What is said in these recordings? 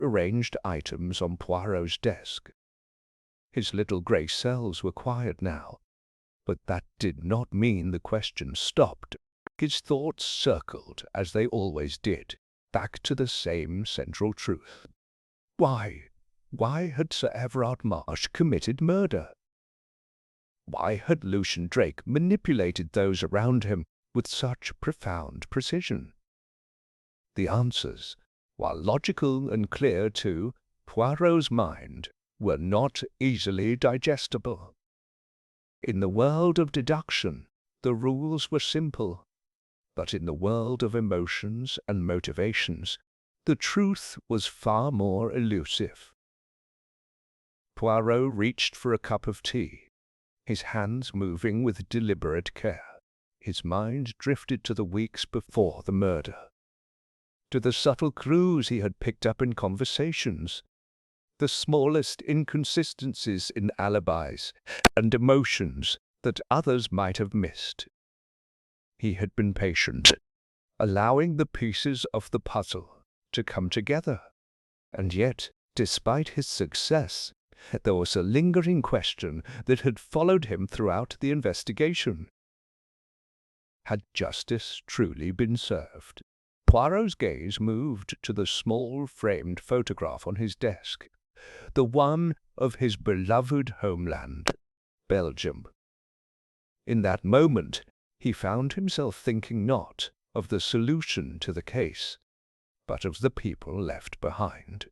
arranged items on Poirot's desk. His little grey cells were quiet now, but that did not mean the question stopped. His thoughts circled, as they always did, back to the same central truth. Why had Sir Everard Marsh committed murder? Why had Lucian Drake manipulated those around him with such profound precision? The answers, while logical and clear to Poirot's mind, were not easily digestible. In the world of deduction, the rules were simple, but in the world of emotions and motivations, the truth was far more elusive. Poirot reached for a cup of tea, his hands moving with deliberate care. His mind drifted to the weeks before the murder, to the subtle clues he had picked up in conversations, the smallest inconsistencies in alibis and emotions that others might have missed. He had been patient, allowing the pieces of the puzzle to come together, and yet, despite his success, there was a lingering question that had followed him throughout the investigation. Had justice truly been served? Poirot's gaze moved to the small framed photograph on his desk, the one of his beloved homeland, Belgium. In that moment, he found himself thinking not of the solution to the case, but of the people left behind.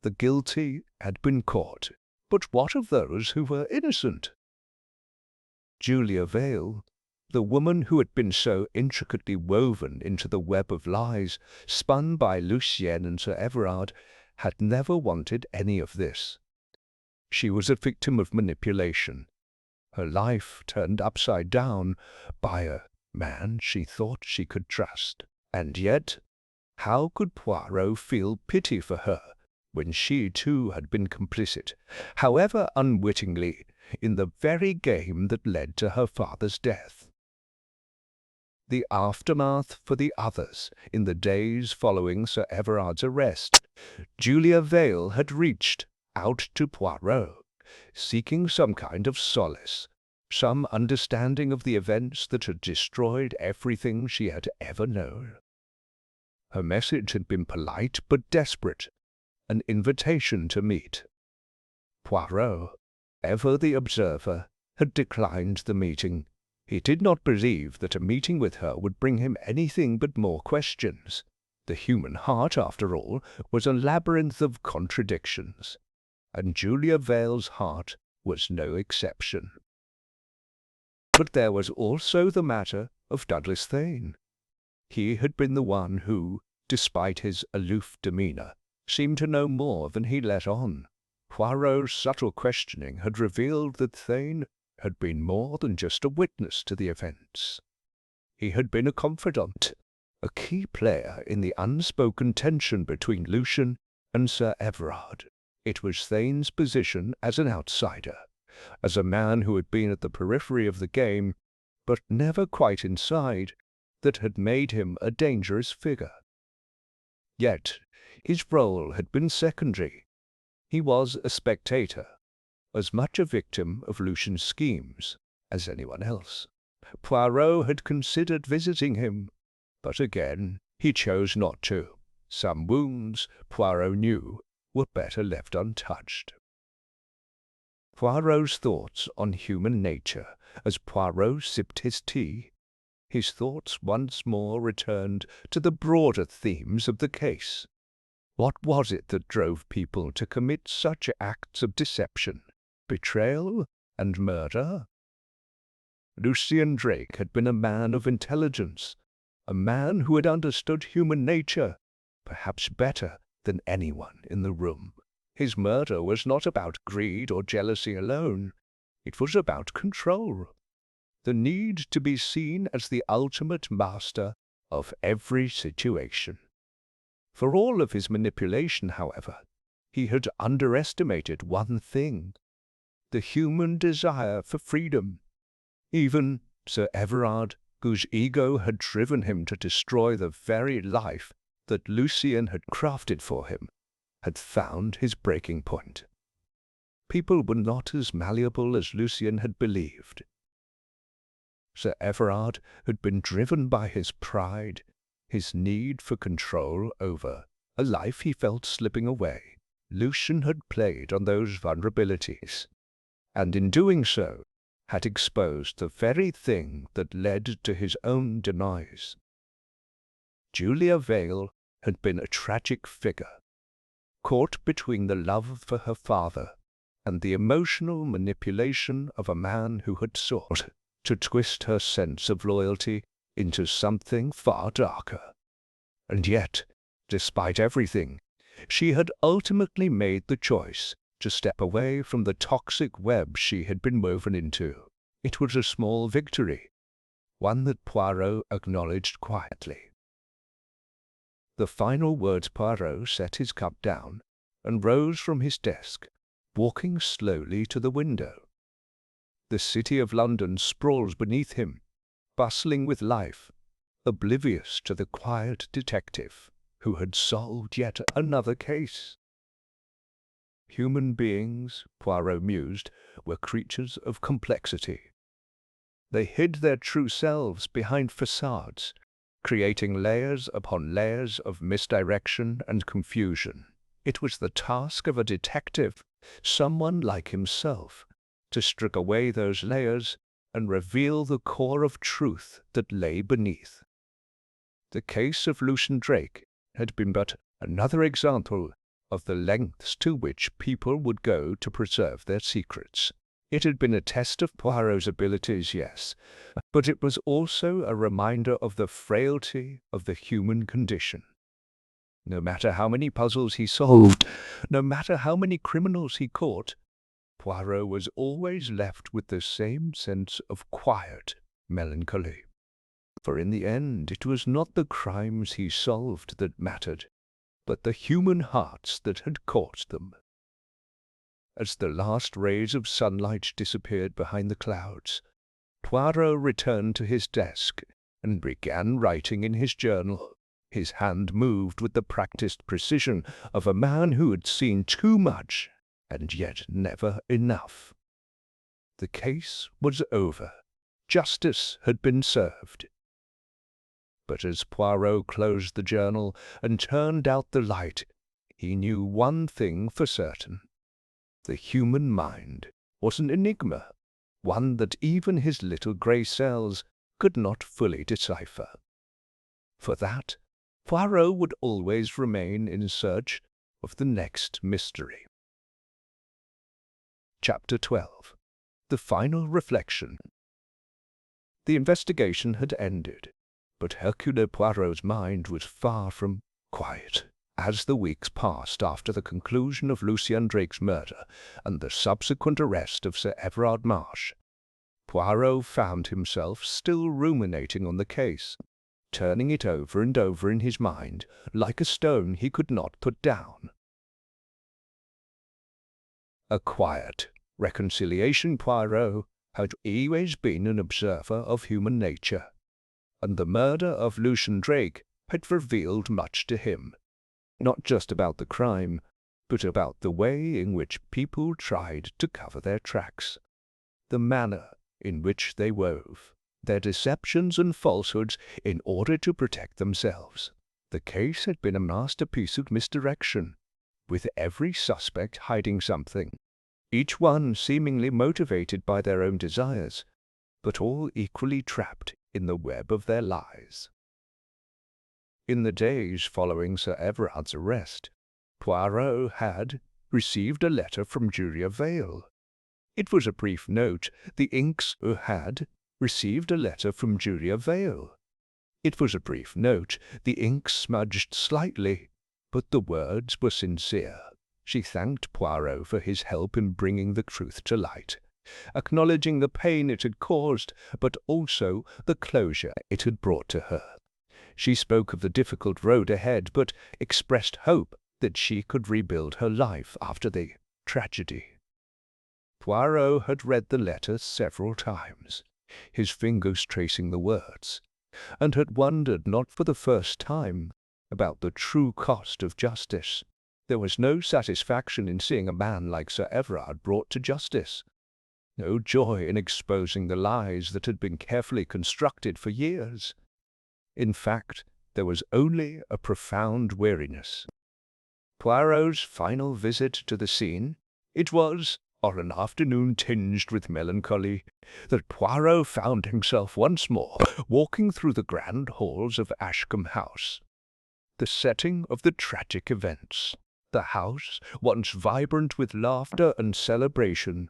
The guilty had been caught, but what of those who were innocent? Julia Vale, the woman who had been so intricately woven into the web of lies spun by Lucienne and Sir Everard, had never wanted any of this. She was a victim of manipulation, her life turned upside down by a man she thought she could trust. And yet, how could Poirot feel pity for her when she too had been complicit, however unwittingly, in the very game that led to her father's death? The aftermath for the others in the days following Sir Everard's arrest, Julia Vale had reached out to Poirot, seeking some kind of solace, some understanding of the events that had destroyed everything she had ever known. Her message had been polite but desperate, an invitation to meet. Poirot, ever the observer, had declined the meeting. He did not believe that a meeting with her would bring him anything but more questions. The human heart, after all, was a labyrinth of contradictions, and Julia Vale's heart was no exception. But there was also the matter of Douglas Thane. He had been the one who, despite his aloof demeanour, seemed to know more than he let on. Poirot's subtle questioning had revealed that Thane had been more than just a witness to the events. He had been a confidant, a key player in the unspoken tension between Lucian and Sir Everard. It was Thane's position as an outsider, as a man who had been at the periphery of the game, but never quite inside, that had made him a dangerous figure. Yet his role had been secondary. He was a spectator, as much a victim of Lucian's schemes as anyone else. Poirot had considered visiting him, but again he chose not to. Some wounds, Poirot knew, were better left untouched. Poirot's thoughts on human nature as Poirot sipped his tea. His thoughts once more returned to the broader themes of the case. What was it that drove people to commit such acts of deception, betrayal, and murder? Lucian Drake had been a man of intelligence, a man who had understood human nature, perhaps better than anyone in the room. His murder was not about greed or jealousy alone. It was about control, the need to be seen as the ultimate master of every situation. For all of his manipulation, however, he had underestimated one thing: the human desire for freedom. Even Sir Everard, whose ego had driven him to destroy the very life that Lucien had crafted for him had found his breaking point. People were not as malleable as Lucien had believed. Sir Everard had been driven by his pride, his need for control over a life he felt slipping away. Lucien had played on those vulnerabilities, and in doing so had exposed the very thing that led to his own demise. Julia Vale had been a tragic figure, caught between the love for her father and the emotional manipulation of a man who had sought to twist her sense of loyalty into something far darker. And yet, despite everything, she had ultimately made the choice to step away from the toxic web she had been woven into. It was a small victory, one that Poirot acknowledged quietly. The final words Poirot set his cup down and rose from his desk, walking slowly to the window. The city of London sprawls beneath him, bustling with life, oblivious to the quiet detective who had solved yet another case. Human beings, Poirot mused, were creatures of complexity. They hid their true selves behind facades, creating layers upon layers of misdirection and confusion. It was the task of a detective, someone like himself, to strip away those layers and reveal the core of truth that lay beneath. The case of Lucien Drake had been but another example of the lengths to which people would go to preserve their secrets. It had been a test of Poirot's abilities, yes, but it was also a reminder of the frailty of the human condition. No matter how many puzzles he solved, no matter how many criminals he caught, Poirot was always left with the same sense of quiet melancholy. For in the end it was not the crimes he solved that mattered, but the human hearts that had caused them. As the last rays of sunlight disappeared behind the clouds, Poirot returned to his desk and began writing in his journal. His hand moved with the practiced precision of a man who had seen too much and yet never enough. The case was over. Justice had been served. But as Poirot closed the journal and turned out the light, he knew one thing for certain. The human mind was an enigma, one that even his little grey cells could not fully decipher. For that, Poirot would always remain in search of the next mystery. Chapter 12. The Final Reflection. The investigation had ended, but Hercule Poirot's mind was far from quiet. As the weeks passed after the conclusion of Lucien Drake's murder and the subsequent arrest of Sir Everard Marsh, Poirot found himself still ruminating on the case, turning it over and over in his mind like a stone he could not put down. A quiet reconciliation Poirot had always been an observer of human nature, and the murder of Lucien Drake had revealed much to him, not just about the crime, but about the way in which people tried to cover their tracks, the manner in which they wove their deceptions and falsehoods in order to protect themselves. The case had been a masterpiece of misdirection, with every suspect hiding something, each one seemingly motivated by their own desires, but all equally trapped in the web of their lies. In the days following Sir Everard's arrest, Poirot had received a letter from Julia Vale. It was a brief note. The inks had received a letter from Julia Vale. It was a brief note. The ink smudged slightly, but the words were sincere. She thanked Poirot for his help in bringing the truth to light, acknowledging the pain it had caused, but also the closure it had brought to her. She spoke of the difficult road ahead, but expressed hope that she could rebuild her life after the tragedy. Poirot had read the letter several times, his fingers tracing the words, and had wondered not for the first time about the true cost of justice. There was no satisfaction in seeing a man like Sir Everard brought to justice, no joy in exposing the lies that had been carefully constructed for years. In fact, there was only a profound weariness. Poirot's final visit to the scene, it was, on an afternoon tinged with melancholy, that Poirot found himself once more walking through the grand halls of Ashcombe House. The setting of the tragic events, the house, once vibrant with laughter and celebration,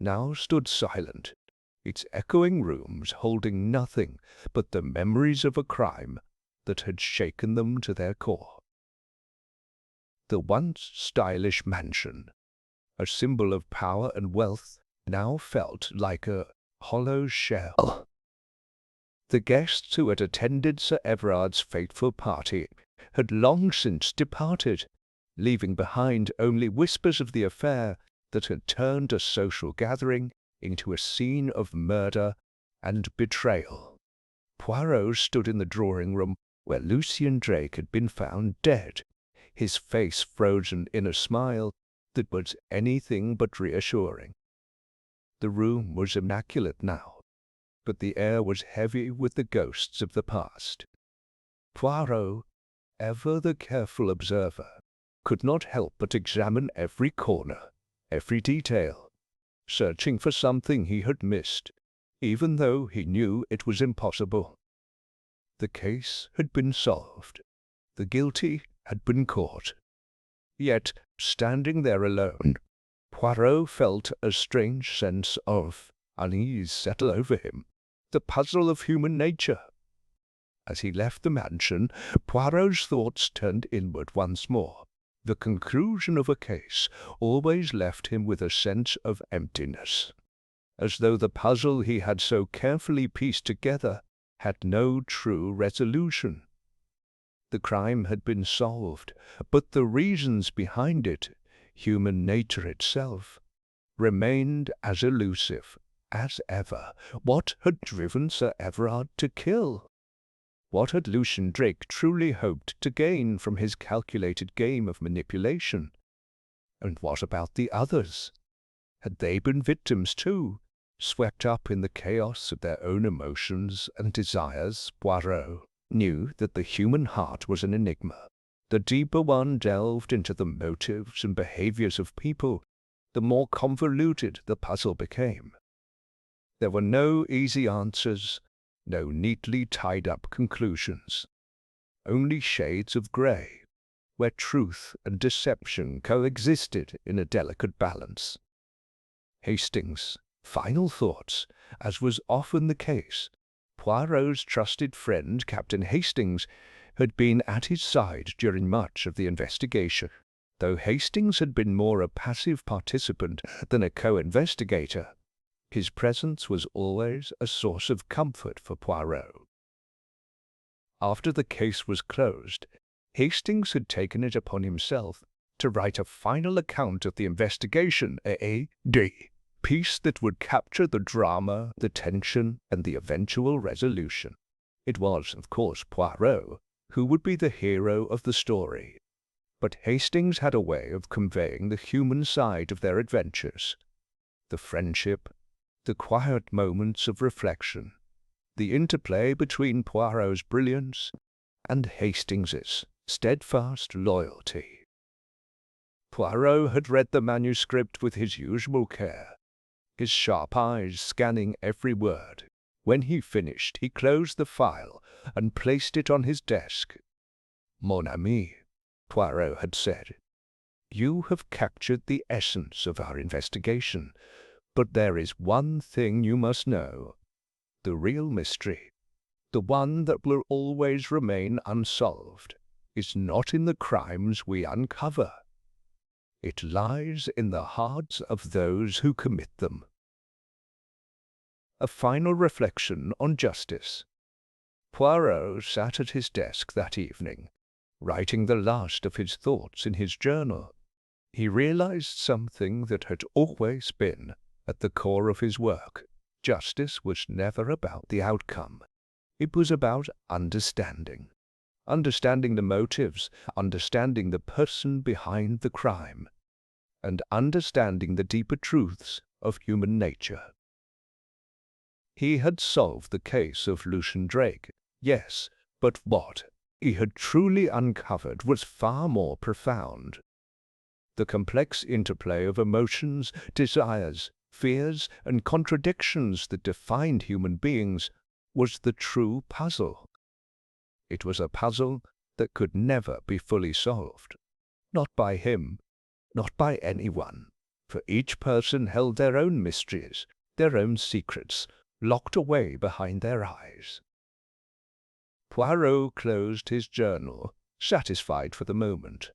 now stood silent, its echoing rooms holding nothing but the memories of a crime that had shaken them to their core. The once stylish mansion, a symbol of power and wealth, now felt like a hollow shell. The guests who had attended Sir Everard's fateful party had long since departed, leaving behind only whispers of the affair that had turned a social gathering into a scene of murder and betrayal. Poirot stood in the drawing-room where Lucian Drake had been found dead, his face frozen in a smile that was anything but reassuring. The room was immaculate now, but the air was heavy with the ghosts of the past. Poirot, ever the careful observer, could not help but examine every corner, every detail, searching for something he had missed, even though he knew it was impossible. The case had been solved. The guilty had been caught. Yet, standing there alone, Poirot felt a strange sense of unease settle over him, the puzzle of human nature. As he left the mansion, Poirot's thoughts turned inward once more. The conclusion of a case always left him with a sense of emptiness, as though the puzzle he had so carefully pieced together had no true resolution. The crime had been solved, but the reasons behind it, human nature itself, remained as elusive as ever. What had driven Sir Everard to kill? What had Lucian Drake truly hoped to gain from his calculated game of manipulation? And what about the others? Had they been victims too, swept up in the chaos of their own emotions and desires? Poirot knew that the human heart was an enigma. The deeper one delved into the motives and behaviors of people, the more convoluted the puzzle became. There were no easy answers, no neatly tied-up conclusions, only shades of grey, where truth and deception coexisted in a delicate balance. Hastings' final thoughts, as was often the case. Poirot's trusted friend, Captain Hastings, had been at his side during much of the investigation. Though Hastings had been more a passive participant than a co-investigator, his presence was always a source of comfort for Poirot. After the case was closed, Hastings had taken it upon himself to write a final account of the investigation, a.d. piece that would capture the drama, the tension, and the eventual resolution. It was, of course, Poirot who would be the hero of the story, but Hastings had a way of conveying the human side of their adventures, the friendship, the quiet moments of reflection, the interplay between Poirot's brilliance and Hastings's steadfast loyalty. Poirot had read the manuscript with his usual care, his sharp eyes scanning every word. When he finished, he closed the file and placed it on his desk. "Mon ami," Poirot had said, "you have captured the essence of our investigation, but there is one thing you must know. The real mystery, the one that will always remain unsolved, is not in the crimes we uncover. It lies in the hearts of those who commit them." A final reflection on justice. Poirot sat at his desk that evening, writing the last of his thoughts in his journal. He realized something that had always been at the core of his work. Justice was never about the outcome. It was about understanding. understanding the motives, understanding the person behind the crime, and understanding the deeper truths of human nature. He had solved the case of Lucian Drake, yes, but what he had truly uncovered was far more profound. The complex interplay of emotions, desires, fears, and contradictions that defined human beings was the true puzzle. It was a puzzle that could never be fully solved. Not by him, not by anyone, for each person held their own mysteries, their own secrets, locked away behind their eyes. Poirot closed his journal, satisfied for the moment.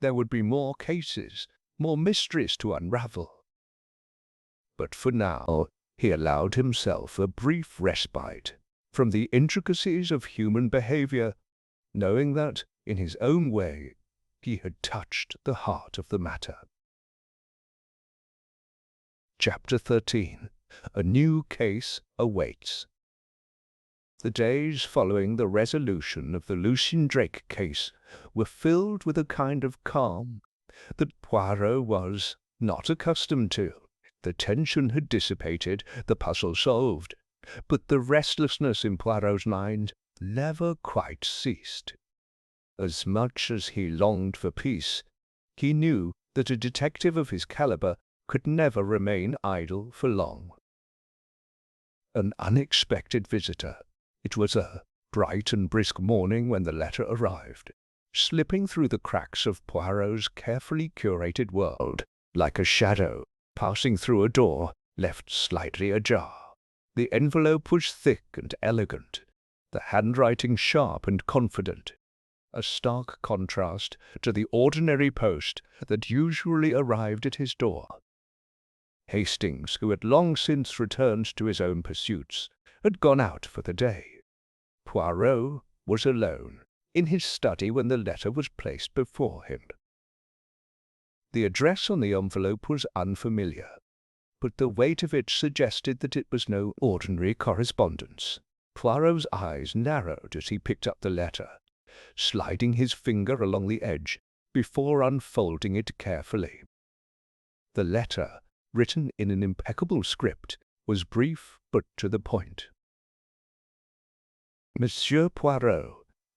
There would be more cases, more mysteries to unravel. But for now, he allowed himself a brief respite from the intricacies of human behavior, knowing that, in his own way, he had touched the heart of the matter. Chapter 13. A new case awaits. The days following the resolution of the Lucian Drake case were filled with a kind of calm that Poirot was not accustomed to. The tension had dissipated, the puzzle solved, but the restlessness in Poirot's mind never quite ceased. As much as he longed for peace, he knew that a detective of his caliber could never remain idle for long. An unexpected visitor. It was a bright and brisk morning when the letter arrived, slipping through the cracks of Poirot's carefully curated world, like a shadow passing through a door left slightly ajar. The envelope was thick and elegant, the handwriting sharp and confident, a stark contrast to the ordinary post that usually arrived at his door. Hastings, who had long since returned to his own pursuits, had gone out for the day. Poirot was alone in his study when the letter was placed before him. The address on the envelope was unfamiliar, but the weight of it suggested that it was no ordinary correspondence. Poirot's eyes narrowed as he picked up the letter, sliding his finger along the edge before unfolding it carefully. The letter, written in an impeccable script, was brief but to the point. Monsieur Poirot,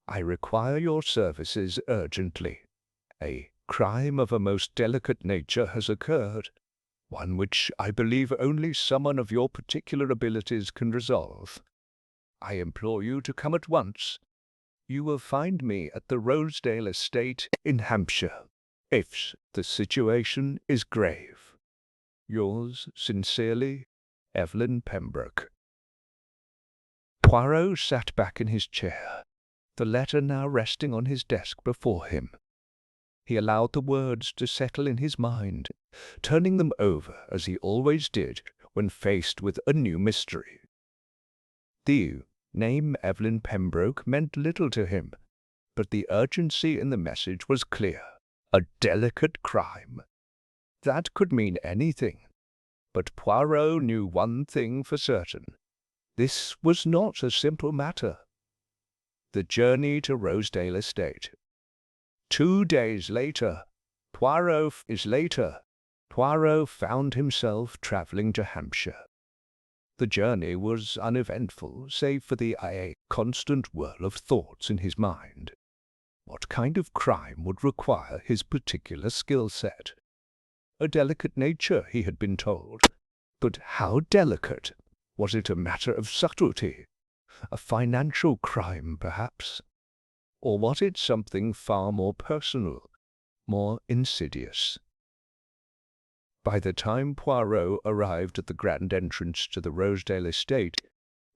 I require your services urgently. A crime of a most delicate nature has occurred, one which I believe only someone of your particular abilities can resolve. I implore you to come at once. You will find me at the Rosedale estate in Hampshire, if the situation is grave. Yours sincerely, Evelyn Pembroke. Poirot sat back in his chair, the letter now resting on his desk before him. He allowed the words to settle in his mind, turning them over as he always did when faced with a new mystery. The name Evelyn Pembroke meant little to him, but the urgency in the message was clear. A delicate crime. That could mean anything, but Poirot knew one thing for certain. This was not a simple matter. The journey to Rosedale Estate. 2 days later, Poirot found himself travelling to Hampshire. The journey was uneventful, save for the constant whirl of thoughts in his mind. What kind of crime would require his particular skill set? A delicate nature, he had been told. But how delicate? Was it a matter of subtlety? A financial crime, perhaps? Or was it something far more personal, more insidious? By the time Poirot arrived at the grand entrance to the Rosedale estate,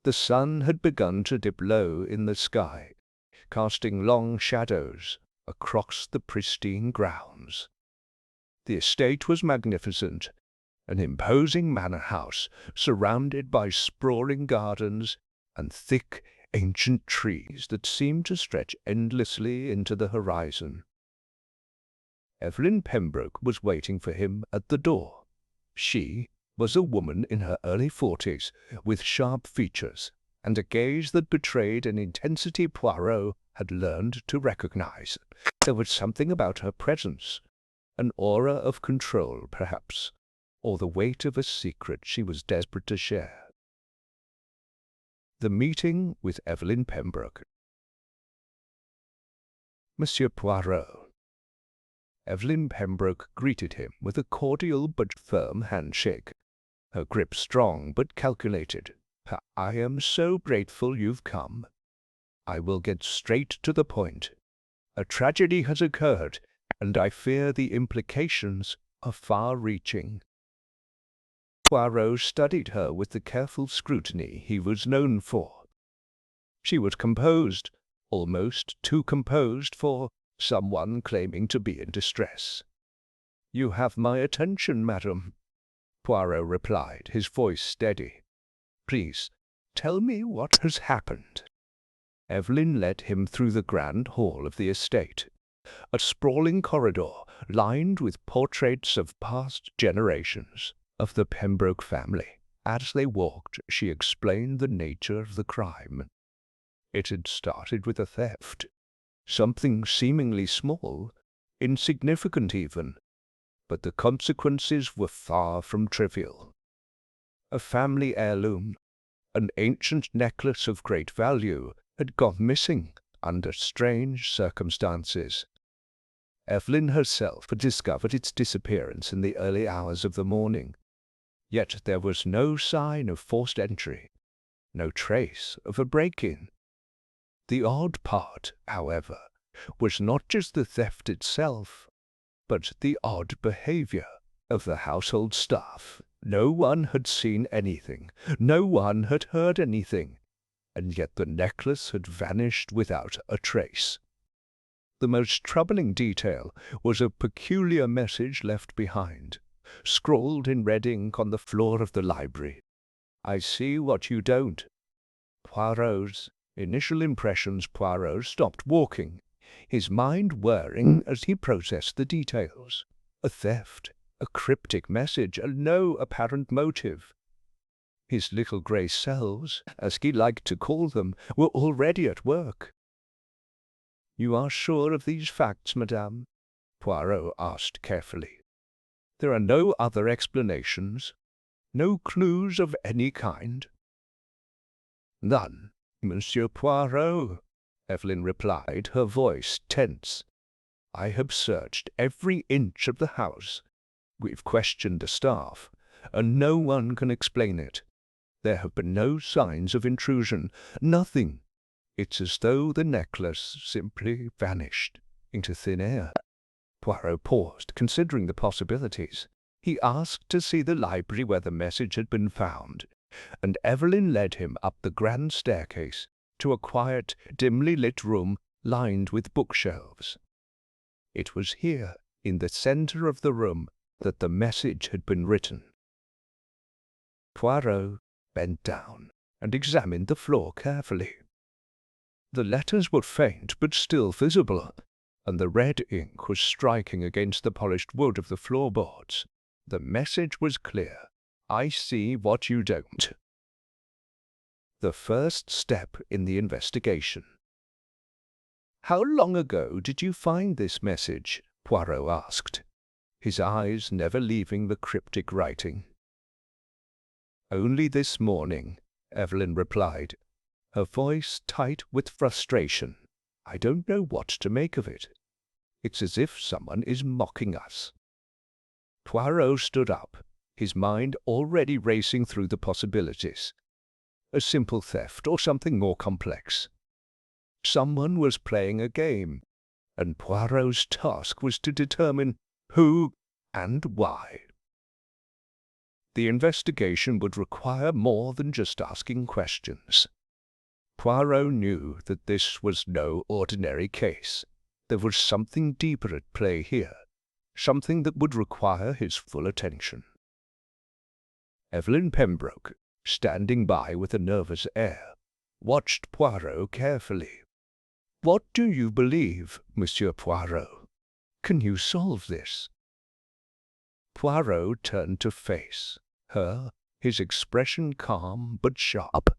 the sun had begun to dip low in the sky, casting long shadows across the pristine grounds. The estate was magnificent, an imposing manor house surrounded by sprawling gardens and thick, ancient trees that seemed to stretch endlessly into the horizon. Evelyn Pembroke was waiting for him at the door. She was a woman in her early 40s, with sharp features, and a gaze that betrayed an intensity Poirot had learned to recognize. There was something about her presence, an aura of control, perhaps, or the weight of a secret she was desperate to share. The meeting with Evelyn Pembroke. Monsieur Poirot. Evelyn Pembroke greeted him with a cordial but firm handshake, her grip strong but calculated. "I am so grateful you've come. I will get straight to the point. A tragedy has occurred, and I fear the implications are far-reaching." Poirot studied her with the careful scrutiny he was known for. She was composed, almost too composed for someone claiming to be in distress. "You have my attention, madam," Poirot replied, his voice steady. "Please, tell me what has happened." Evelyn led him through the grand hall of the estate, a sprawling corridor lined with portraits of past generations of the Pembroke family. As they walked, she explained the nature of the crime. It had started with a theft, something seemingly small, insignificant even, but the consequences were far from trivial. A family heirloom, an ancient necklace of great value, had gone missing under strange circumstances. Evelyn herself had discovered its disappearance in the early hours of the morning, yet there was no sign of forced entry, no trace of a break-in. The odd part, however, was not just the theft itself, but the odd behavior of the household staff. No one had seen anything, no one had heard anything, and yet the necklace had vanished without a trace. The most troubling detail was a peculiar message left behind, scrawled in red ink on the floor of the library. "I see what you don't." Poirot's initial impressions. Poirot stopped walking, his mind whirring as he processed the details. A theft, a cryptic message, and no apparent motive. His little grey cells, as he liked to call them, were already at work. "You are sure of these facts, madame?" Poirot asked carefully. "There are no other explanations? No clues of any kind?" "None, Monsieur Poirot," Evelyn replied, her voice tense. "I have searched every inch of the house. We've questioned the staff, and no one can explain it. There have been no signs of intrusion, nothing. It's as though the necklace simply vanished into thin air." Poirot paused, considering the possibilities. He asked to see the library where the message had been found, and Evelyn led him up the grand staircase to a quiet, dimly lit room lined with bookshelves. It was here, in the centre of the room, that the message had been written. Poirot bent down and examined the floor carefully. The letters were faint but still visible, and the red ink was striking against the polished wood of the floorboards. The message was clear. "I see what you don't." The first step in the investigation. "How long ago did you find this message?" Poirot asked, his eyes never leaving the cryptic writing. "Only this morning," Evelyn replied, her voice tight with frustration. "I don't know what to make of it. It's as if someone is mocking us." Poirot stood up, his mind already racing through the possibilities. A simple theft or something more complex. Someone was playing a game, and Poirot's task was to determine who and why. The investigation would require more than just asking questions. Poirot knew that this was no ordinary case. There was something deeper at play here, something that would require his full attention. Evelyn Pembroke, standing by with a nervous air, watched Poirot carefully. "What do you believe, Monsieur Poirot? Can you solve this?" Poirot turned to face her, his expression calm but sharp.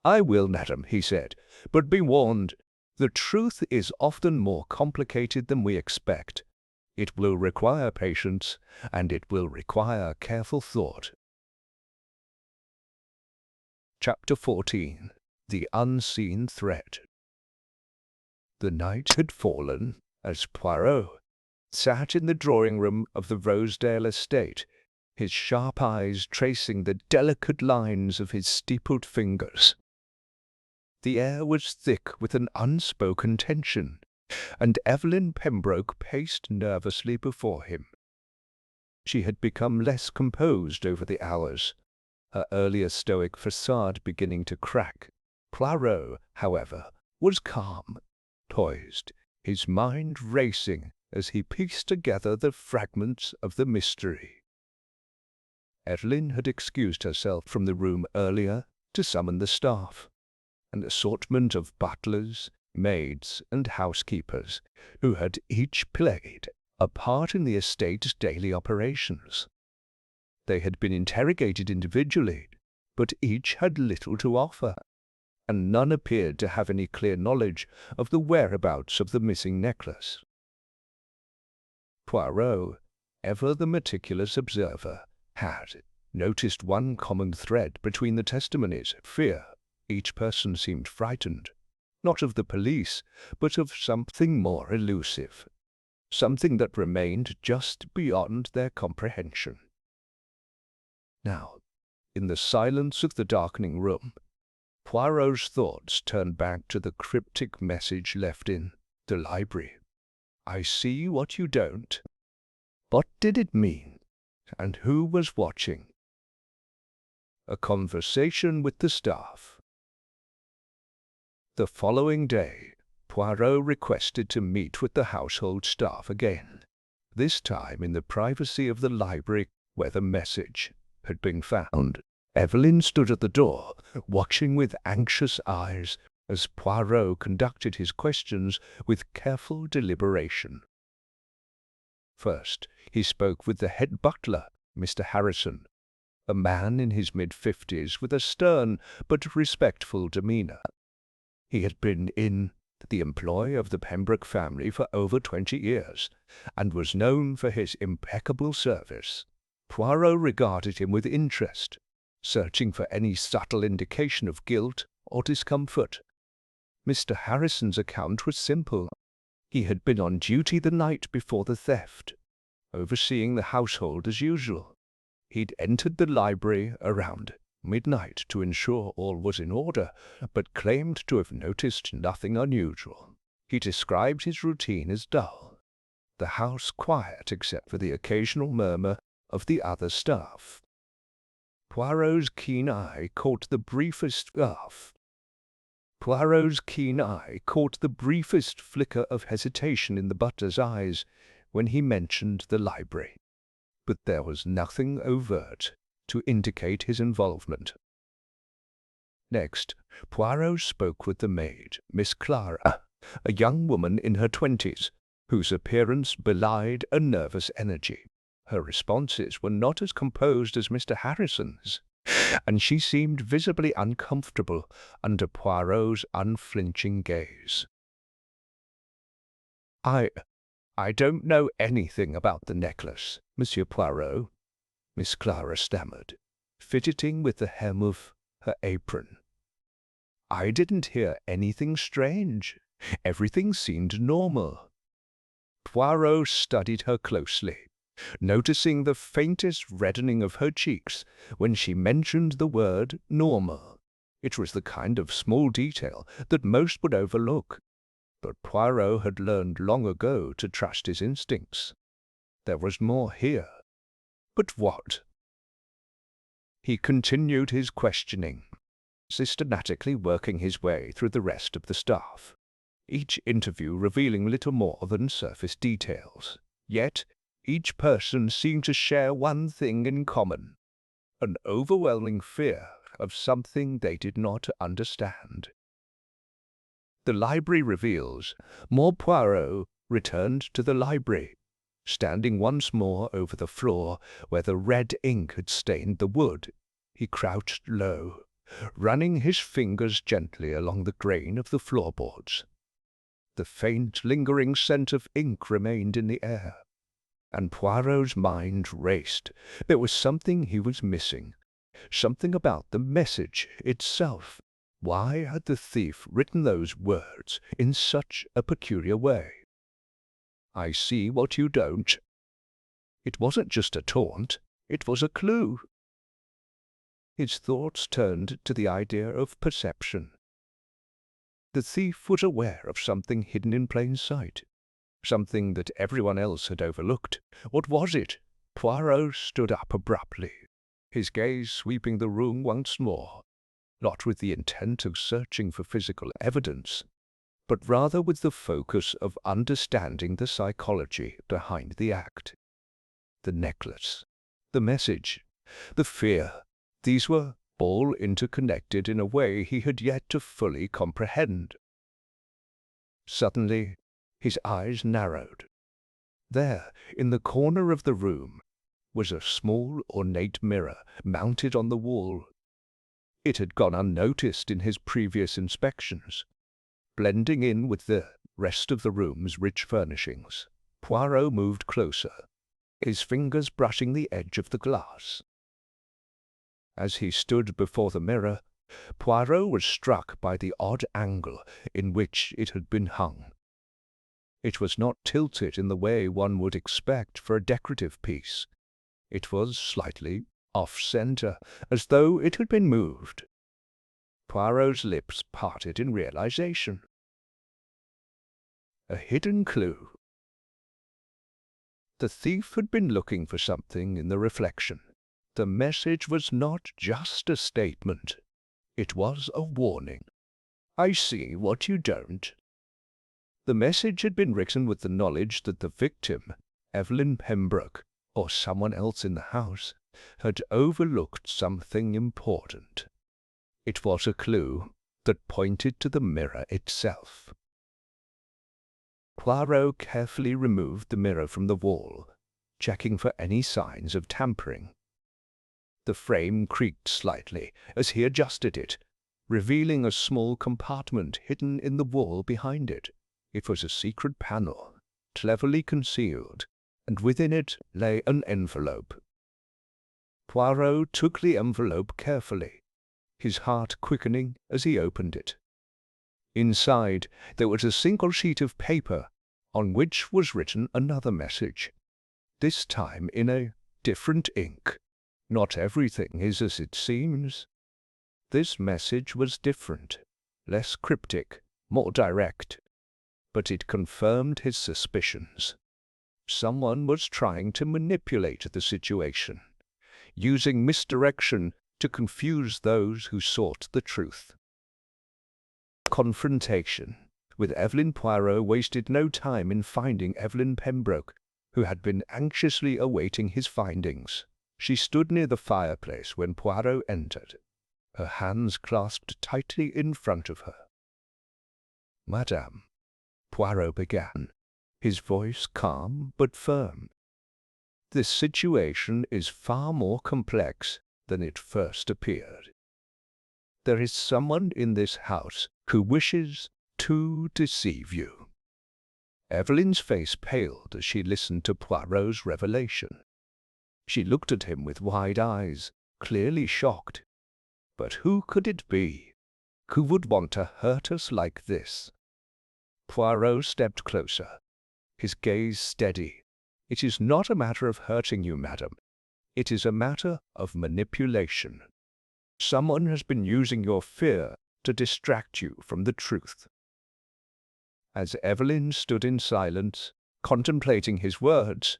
"I will, madam," he said, "but be warned. The truth is often more complicated than we expect. It will require patience, and it will require careful thought." Chapter 14. The Unseen Thread. The night had fallen as Poirot sat in the drawing-room of the Rosedale estate, his sharp eyes tracing the delicate lines of his steepled fingers. The air was thick with an unspoken tension, and Evelyn Pembroke paced nervously before him. She had become less composed over the hours, her earlier stoic facade beginning to crack. Poirot, however, was calm, poised, his mind racing as he pieced together the fragments of the mystery. Evelyn had excused herself from the room earlier to summon the staff, an assortment of butlers, maids, and housekeepers, who had each played a part in the estate's daily operations. They had been interrogated individually, but each had little to offer, and none appeared to have any clear knowledge of the whereabouts of the missing necklace. Poirot, ever the meticulous observer, had noticed one common thread between the testimonies: fear. Each person seemed frightened, not of the police, but of something more elusive, something that remained just beyond their comprehension. Now, in the silence of the darkening room, Poirot's thoughts turned back to the cryptic message left in the library. "I see what you don't." What did it mean? And who was watching? A conversation with the staff. The following day, Poirot requested to meet with the household staff again, this time in the privacy of the library where the message had been found. Evelyn stood at the door, watching with anxious eyes as Poirot conducted his questions with careful deliberation. First, he spoke with the head butler, Mr. Harrison, a man in his mid-50s with a stern but respectful demeanour. He had been in the employ of the Pembroke family for over 20 years, and was known for his impeccable service. Poirot regarded him with interest, searching for any subtle indication of guilt or discomfort. Mr. Harrison's account was simple. He had been on duty the night before the theft, overseeing the household as usual. He'd entered the library around midnight to ensure all was in order, but claimed to have noticed nothing unusual. He described his routine as dull, the house quiet except for the occasional murmur of the other staff. Poirot's keen eye caught the briefest flicker of hesitation in the butler's eyes when he mentioned the library, but there was nothing overt to indicate his involvement. Next, Poirot spoke with the maid, Miss Clara, a young woman in her 20s, whose appearance belied a nervous energy. Her responses were not as composed as Mr. Harrison's, and she seemed visibly uncomfortable under Poirot's unflinching gaze. I don't know anything about the necklace, Monsieur Poirot," Miss Clara stammered, fidgeting with the hem of her apron. "I didn't hear anything strange. Everything seemed normal." Poirot studied her closely, noticing the faintest reddening of her cheeks when she mentioned the word normal. It was the kind of small detail that most would overlook, but Poirot had learned long ago to trust his instincts. There was more here. But what? He continued his questioning, systematically working his way through the rest of the staff, each interview revealing little more than surface details. Yet each person seemed to share one thing in common: an overwhelming fear of something they did not understand. The library reveals. More Poirot returned to the library, standing once more over the floor where the red ink had stained the wood. He crouched low, running his fingers gently along the grain of the floorboards. The faint, lingering scent of ink remained in the air, and Poirot's mind raced. There was something he was missing, something about the message itself. Why had the thief written those words in such a peculiar way? "I see what you don't." It wasn't just a taunt, it was a clue. His thoughts turned to the idea of perception. The thief was aware of something hidden in plain sight, something that everyone else had overlooked. What was it? Poirot stood up abruptly, his gaze sweeping the room once more, not with the intent of searching for physical evidence, but rather with the focus of understanding the psychology behind the act. The necklace, the message, the fear, these were all interconnected in a way he had yet to fully comprehend. Suddenly, his eyes narrowed. There, in the corner of the room, was a small, ornate mirror mounted on the wall. It had gone unnoticed in his previous inspections, blending in with the rest of the room's rich furnishings. Poirot moved closer, his fingers brushing the edge of the glass. As he stood before the mirror, Poirot was struck by the odd angle in which it had been hung. It was not tilted in the way one would expect for a decorative piece. It was slightly off-center, as though it had been moved. Poirot's lips parted in realization. A hidden clue. The thief had been looking for something in the reflection. The message was not just a statement. It was a warning. "I see what you don't." The message had been written with the knowledge that the victim, Evelyn Pembroke, or someone else in the house, had overlooked something important. It was a clue that pointed to the mirror itself. Poirot carefully removed the mirror from the wall, checking for any signs of tampering. The frame creaked slightly as he adjusted it, revealing a small compartment hidden in the wall behind it. It was a secret panel, cleverly concealed, and within it lay an envelope. Poirot took the envelope carefully, his heart quickening as he opened it. Inside there was a single sheet of paper on which was written another message, this time in a different ink. Not everything is as it seems. This message was different, less cryptic, more direct, but it confirmed his suspicions. Someone was trying to manipulate the situation, using misdirection to confuse those who sought the truth. Confrontation with Evelyn Poirot wasted no time in finding Evelyn Pembroke, who had been anxiously awaiting his findings. She stood near the fireplace when Poirot entered, her hands clasped tightly in front of her. "Madame," Poirot began, his voice calm but firm, "this situation is far more complex than it first appeared. There is someone in this house who wishes to deceive you." Evelyn's face paled as she listened to Poirot's revelation. She looked at him with wide eyes, clearly shocked. But who could it be? Who would want to hurt us like this? Poirot stepped closer, his gaze steady. "It is not a matter of hurting you, madam. It is a matter of manipulation. Someone has been using your fear to distract you from the truth." As Evelyn stood in silence, contemplating his words,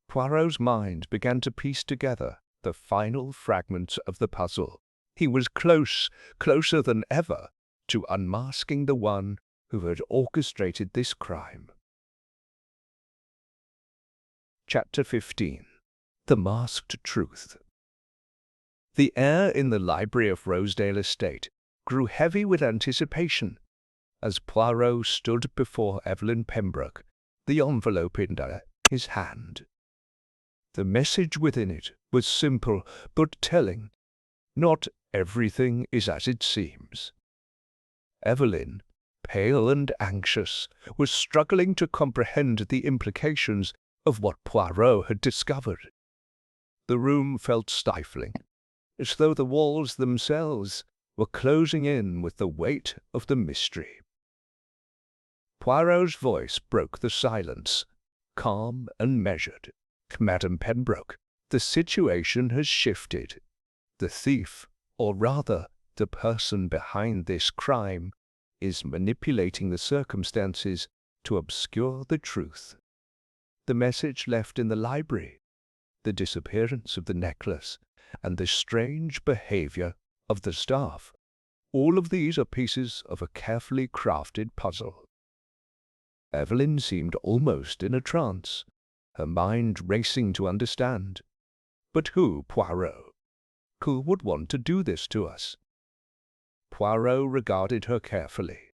Poirot's mind began to piece together the final fragments of the puzzle. He was closer than ever, to unmasking the one who had orchestrated this crime. Chapter 15. The Masked Truth. The air in the library of Rosedale Estate grew heavy with anticipation as Poirot stood before Evelyn Pembroke, the envelope in his hand. The message within it was simple but telling. Not Everything is as it seems. Evelyn, pale and anxious, was struggling to comprehend the implications of what Poirot had discovered. The room felt stifling, as though the walls themselves were closing in with the weight of the mystery. Poirot's voice broke the silence, calm and measured. "Madame Pembroke, the situation has shifted. The thief, or rather the person behind this crime, is manipulating the circumstances to obscure the truth. The message left in the library, the disappearance of the necklace, and the strange behavior of the staff, all of these are pieces of a carefully crafted puzzle." Evelyn seemed almost in a trance, her mind racing to understand. But who, Poirot? Who would want to do this to us? Poirot regarded her carefully,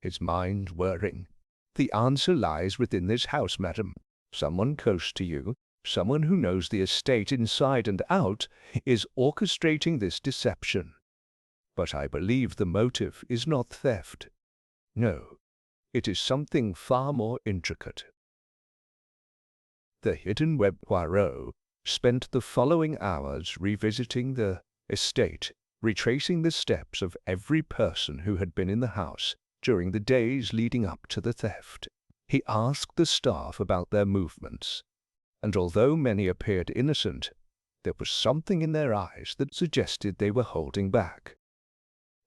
his mind whirring. "The answer lies within this house, madam. Someone close to you, someone who knows the estate inside and out, is orchestrating this deception. But I believe the motive is not theft. No, it is something far more intricate." The hidden web. Poirot spent the following hours revisiting the estate, retracing the steps of every person who had been in the house during the days leading up to the theft. He asked the staff about their movements, and although many appeared innocent, there was something in their eyes that suggested they were holding back.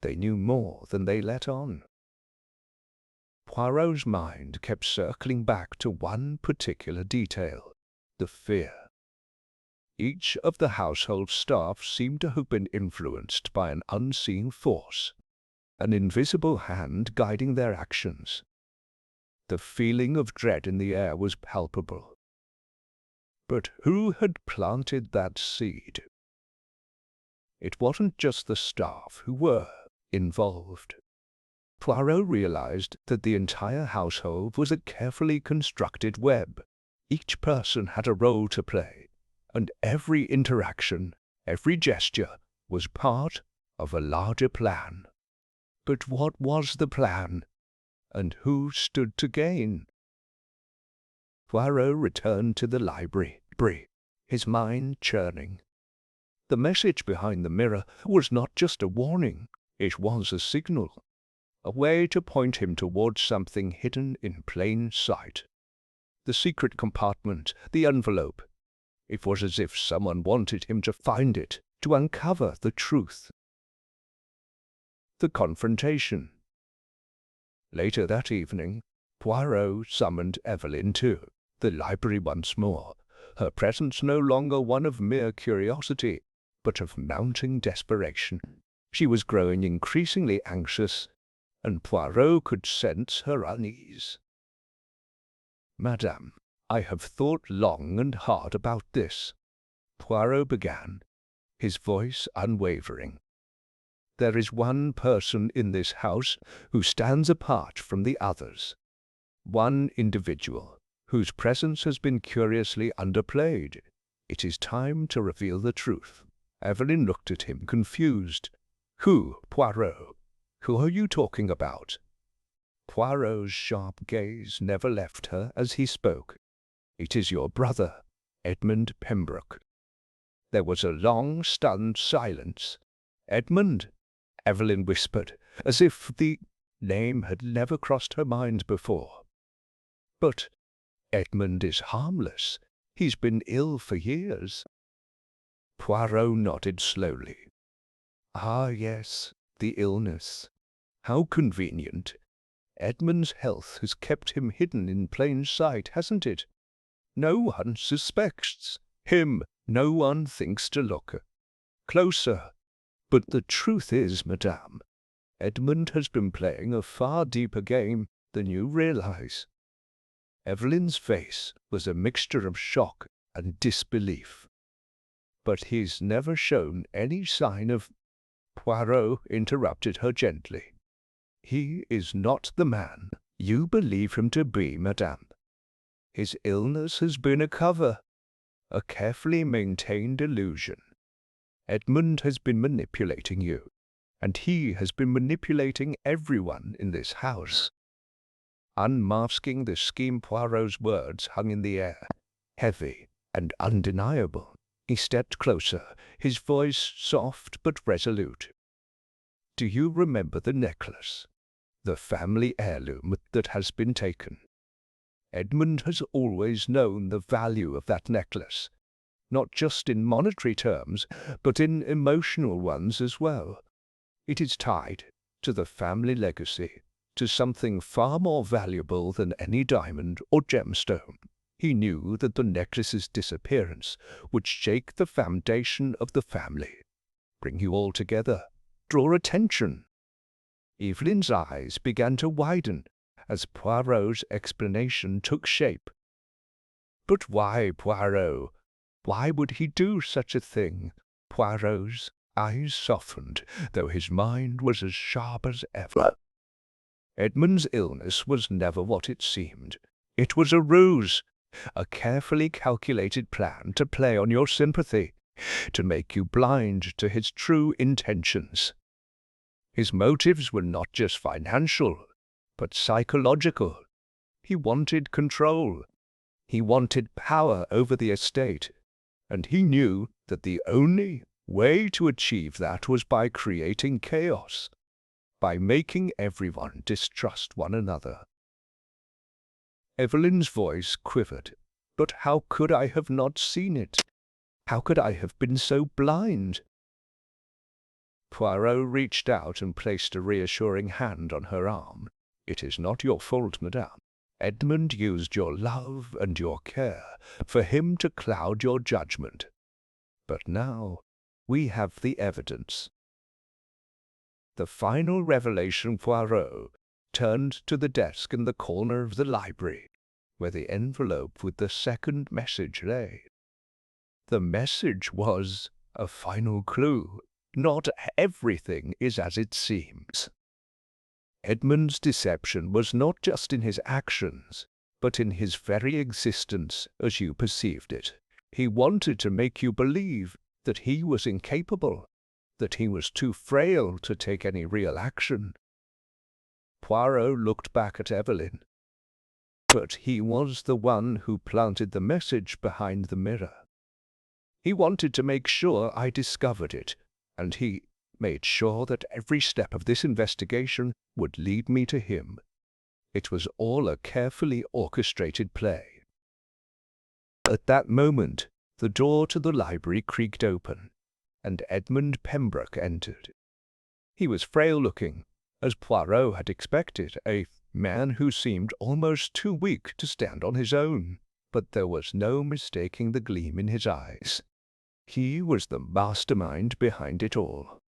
They knew more than they let on. Poirot's mind kept circling back to one particular detail: the fear. Each of the household staff seemed to have been influenced by an unseen force, an invisible hand guiding their actions. The feeling of dread in the air was palpable. But who had planted that seed? It wasn't just the staff who were involved. Poirot realized that the entire household was a carefully constructed web. Each person had a role to play, and every interaction, every gesture, was part of a larger plan. But what was the plan, and who stood to gain? Poirot returned to the library, his mind churning. The message behind the mirror was not just a warning, it was a signal, a way to point him towards something hidden in plain sight. The secret compartment, the envelope. It was as if someone wanted him to find it, to uncover the truth. The confrontation. Later that evening, Poirot summoned Evelyn to the library once more, her presence no longer one of mere curiosity, but of mounting desperation. She was growing increasingly anxious, and Poirot could sense her unease. "Madame, I have thought long and hard about this," Poirot began, his voice unwavering. "There is one person in this house who stands apart from the others, one individual whose presence has been curiously underplayed. It is time to reveal the truth." Evelyn looked at him, confused. "Who, Poirot? Who are you talking about?" Poirot's sharp gaze never left her as he spoke. "It is your brother, Edmund Pembroke." There was a long, stunned silence. "Edmund?" Evelyn whispered, as if the name had never crossed her mind before. "But Edmund is harmless. He's been ill for years." Poirot nodded slowly. "Ah, yes, the illness. How convenient. Edmund's health has kept him hidden in plain sight, hasn't it? No one suspects him. No one thinks to look closer. But the truth is, madame, Edmund has been playing a far deeper game than you realize." Evelyn's face was a mixture of shock and disbelief. "But he's never shown any sign of—" Poirot interrupted her gently. "He is not the man you believe him to be, madame. His illness has been a cover, a carefully maintained illusion. Edmund has been manipulating you, and he has been manipulating everyone in this house." Unmasking the scheme, Poirot's words hung in the air, heavy and undeniable. He stepped closer, his voice soft but resolute. "Do you remember the necklace? The family heirloom that has been taken? Edmund has always known the value of that necklace, not just in monetary terms, but in emotional ones as well. It is tied to the family legacy, to something far more valuable than any diamond or gemstone. He knew that the necklace's disappearance would shake the foundation of the family, bring you all together, draw attention." Evelyn's eyes began to widen as Poirot's explanation took shape. "But why, Poirot? Why would he do such a thing?" Poirot's eyes softened, though his mind was as sharp as ever. "Edmund's illness was never what it seemed. It was a ruse, a carefully calculated plan to play on your sympathy, to make you blind to his true intentions. His motives were not just financial, but psychological. He wanted control. He wanted power over the estate, and he knew that the only way to achieve that was by creating chaos, by making everyone distrust one another." Evelyn's voice quivered. "But how could I have not seen it? How could I have been so blind?" Poirot reached out and placed a reassuring hand on her arm. "It is not your fault, madame. Edmund used your love and your care for him to cloud your judgment. But now we have the evidence." The final revelation. Poirot turned to the desk in the corner of the library, where the envelope with the second message lay. The message was a final clue. Not everything is as it seems. Edmund's deception was not just in his actions, but in his very existence as you perceived it. He wanted to make you believe that he was incapable, that he was too frail to take any real action. Poirot looked back at Evelyn. "But he was the one who planted the message behind the mirror. He wanted to make sure I discovered it, and he made sure that every step of this investigation would lead me to him. It was all a carefully orchestrated play." At that moment, the door to the library creaked open, and Edmund Pembroke entered. He was frail-looking, as Poirot had expected, a man who seemed almost too weak to stand on his own, but there was no mistaking the gleam in his eyes. He was the mastermind behind it all.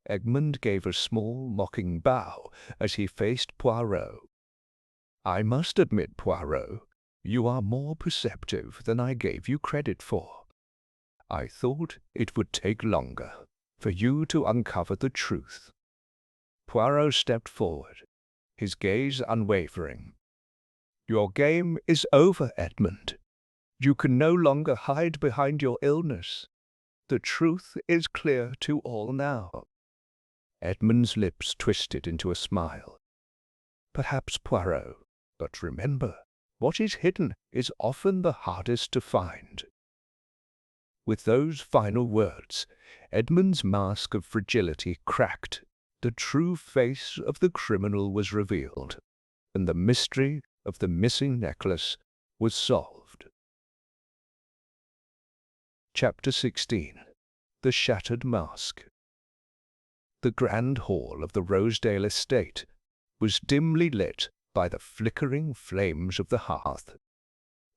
Edmund gave a small, mocking bow as he faced Poirot. "I must admit, Poirot, you are more perceptive than I gave you credit for. I thought it would take longer for you to uncover the truth." Poirot stepped forward, his gaze unwavering. "Your game is over, Edmund. You can no longer hide behind your illness. The truth is clear to all now." Edmund's lips twisted into a smile. "Perhaps, Poirot, but remember, what is hidden is often the hardest to find." With those final words, Edmund's mask of fragility cracked. The true face of the criminal was revealed, and the mystery of the missing necklace was solved. Chapter 16. The Shattered Mask. The grand hall of the Rosedale estate was dimly lit by the flickering flames of the hearth.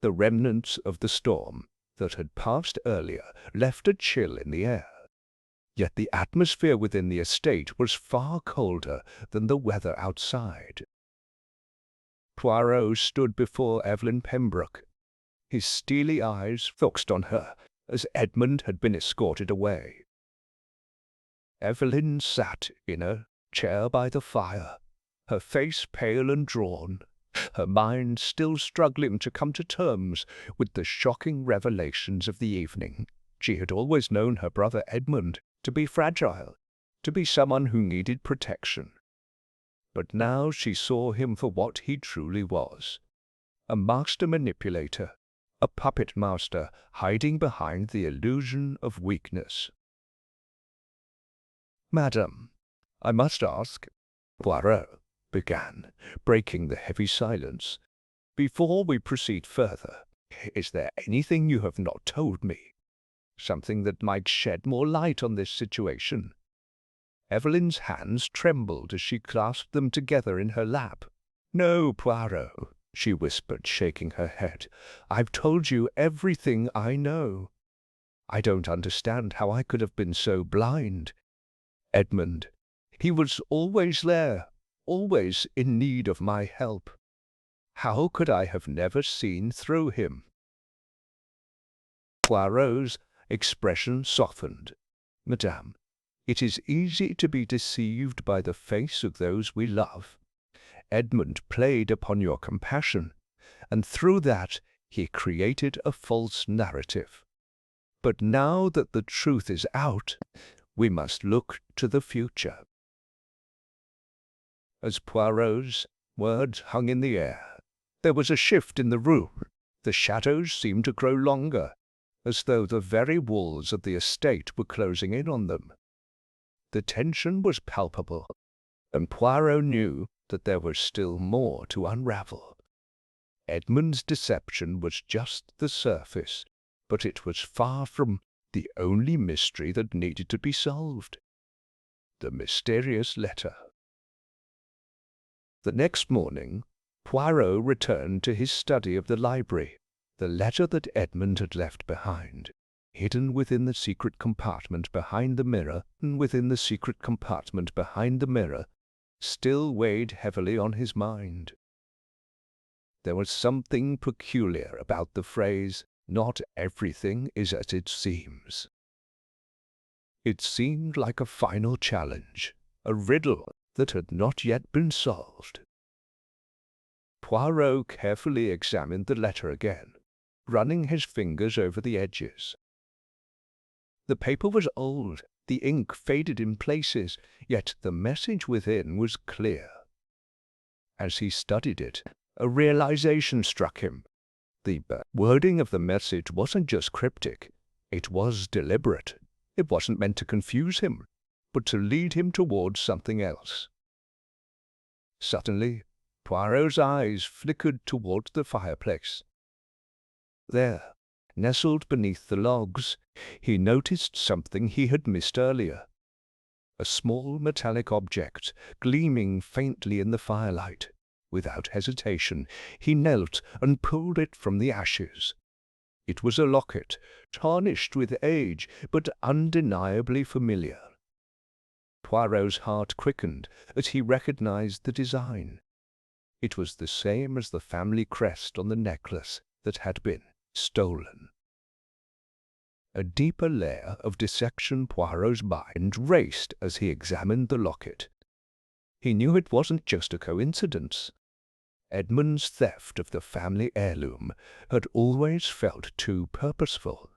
The remnants of the storm that had passed earlier left a chill in the air. Yet the atmosphere within the estate was far colder than the weather outside. Poirot stood before Evelyn Pembroke, his steely eyes fixed on her as Edmund had been escorted away. Evelyn sat in a chair by the fire, her face pale and drawn, her mind still struggling to come to terms with the shocking revelations of the evening. She had always known her brother Edmund to be fragile, to be someone who needed protection. But now she saw him for what he truly was, a master manipulator, a puppet master hiding behind the illusion of weakness. "Madam, I must ask," Poirot began, breaking the heavy silence, "before we proceed further, is there anything you have not told me? Something that might shed more light on this situation?" Evelyn's hands trembled as she clasped them together in her lap. "No, Poirot," she whispered, shaking her head. "I've told you everything I know. I don't understand how I could have been so blind. Edmund, he was always there, always in need of my help. How could I have never seen through him?" Poirot's expression softened. "Madame, it is easy to be deceived by the face of those we love. Edmund played upon your compassion, and through that he created a false narrative. But now that the truth is out, we must look to the future." As Poirot's words hung in the air, there was a shift in the room. The shadows seemed to grow longer, as though the very walls of the estate were closing in on them. The tension was palpable, and Poirot knew that there was still more to unravel. Edmund's deception was just the surface, but it was far from the only mystery that needed to be solved. The mysterious letter. The next morning, Poirot returned to his study of the library. The letter that Edmund had left behind, hidden within the secret compartment behind the mirror, and within the secret compartment behind the mirror, still weighed heavily on his mind. There was something peculiar about the phrase, "Not everything is as it seems." It seemed like a final challenge, a riddle that had not yet been solved. Poirot carefully examined the letter again, running his fingers over the edges. The paper was old, the ink faded in places, yet the message within was clear. As he studied it, a realization struck him. The wording of the message wasn't just cryptic, it was deliberate. It wasn't meant to confuse him, but to lead him towards something else. Suddenly, Poirot's eyes flickered toward the fireplace. There, nestled beneath the logs, he noticed something he had missed earlier. A small metallic object, gleaming faintly in the firelight. Without hesitation, he knelt and pulled it from the ashes. It was a locket, tarnished with age, but undeniably familiar. Poirot's heart quickened as he recognized the design. It was the same as the family crest on the necklace that had been stolen. A deeper layer of deception Poirot's mind raced as he examined the locket. He knew it wasn't just a coincidence. Edmund's theft of the family heirloom had always felt too purposeful,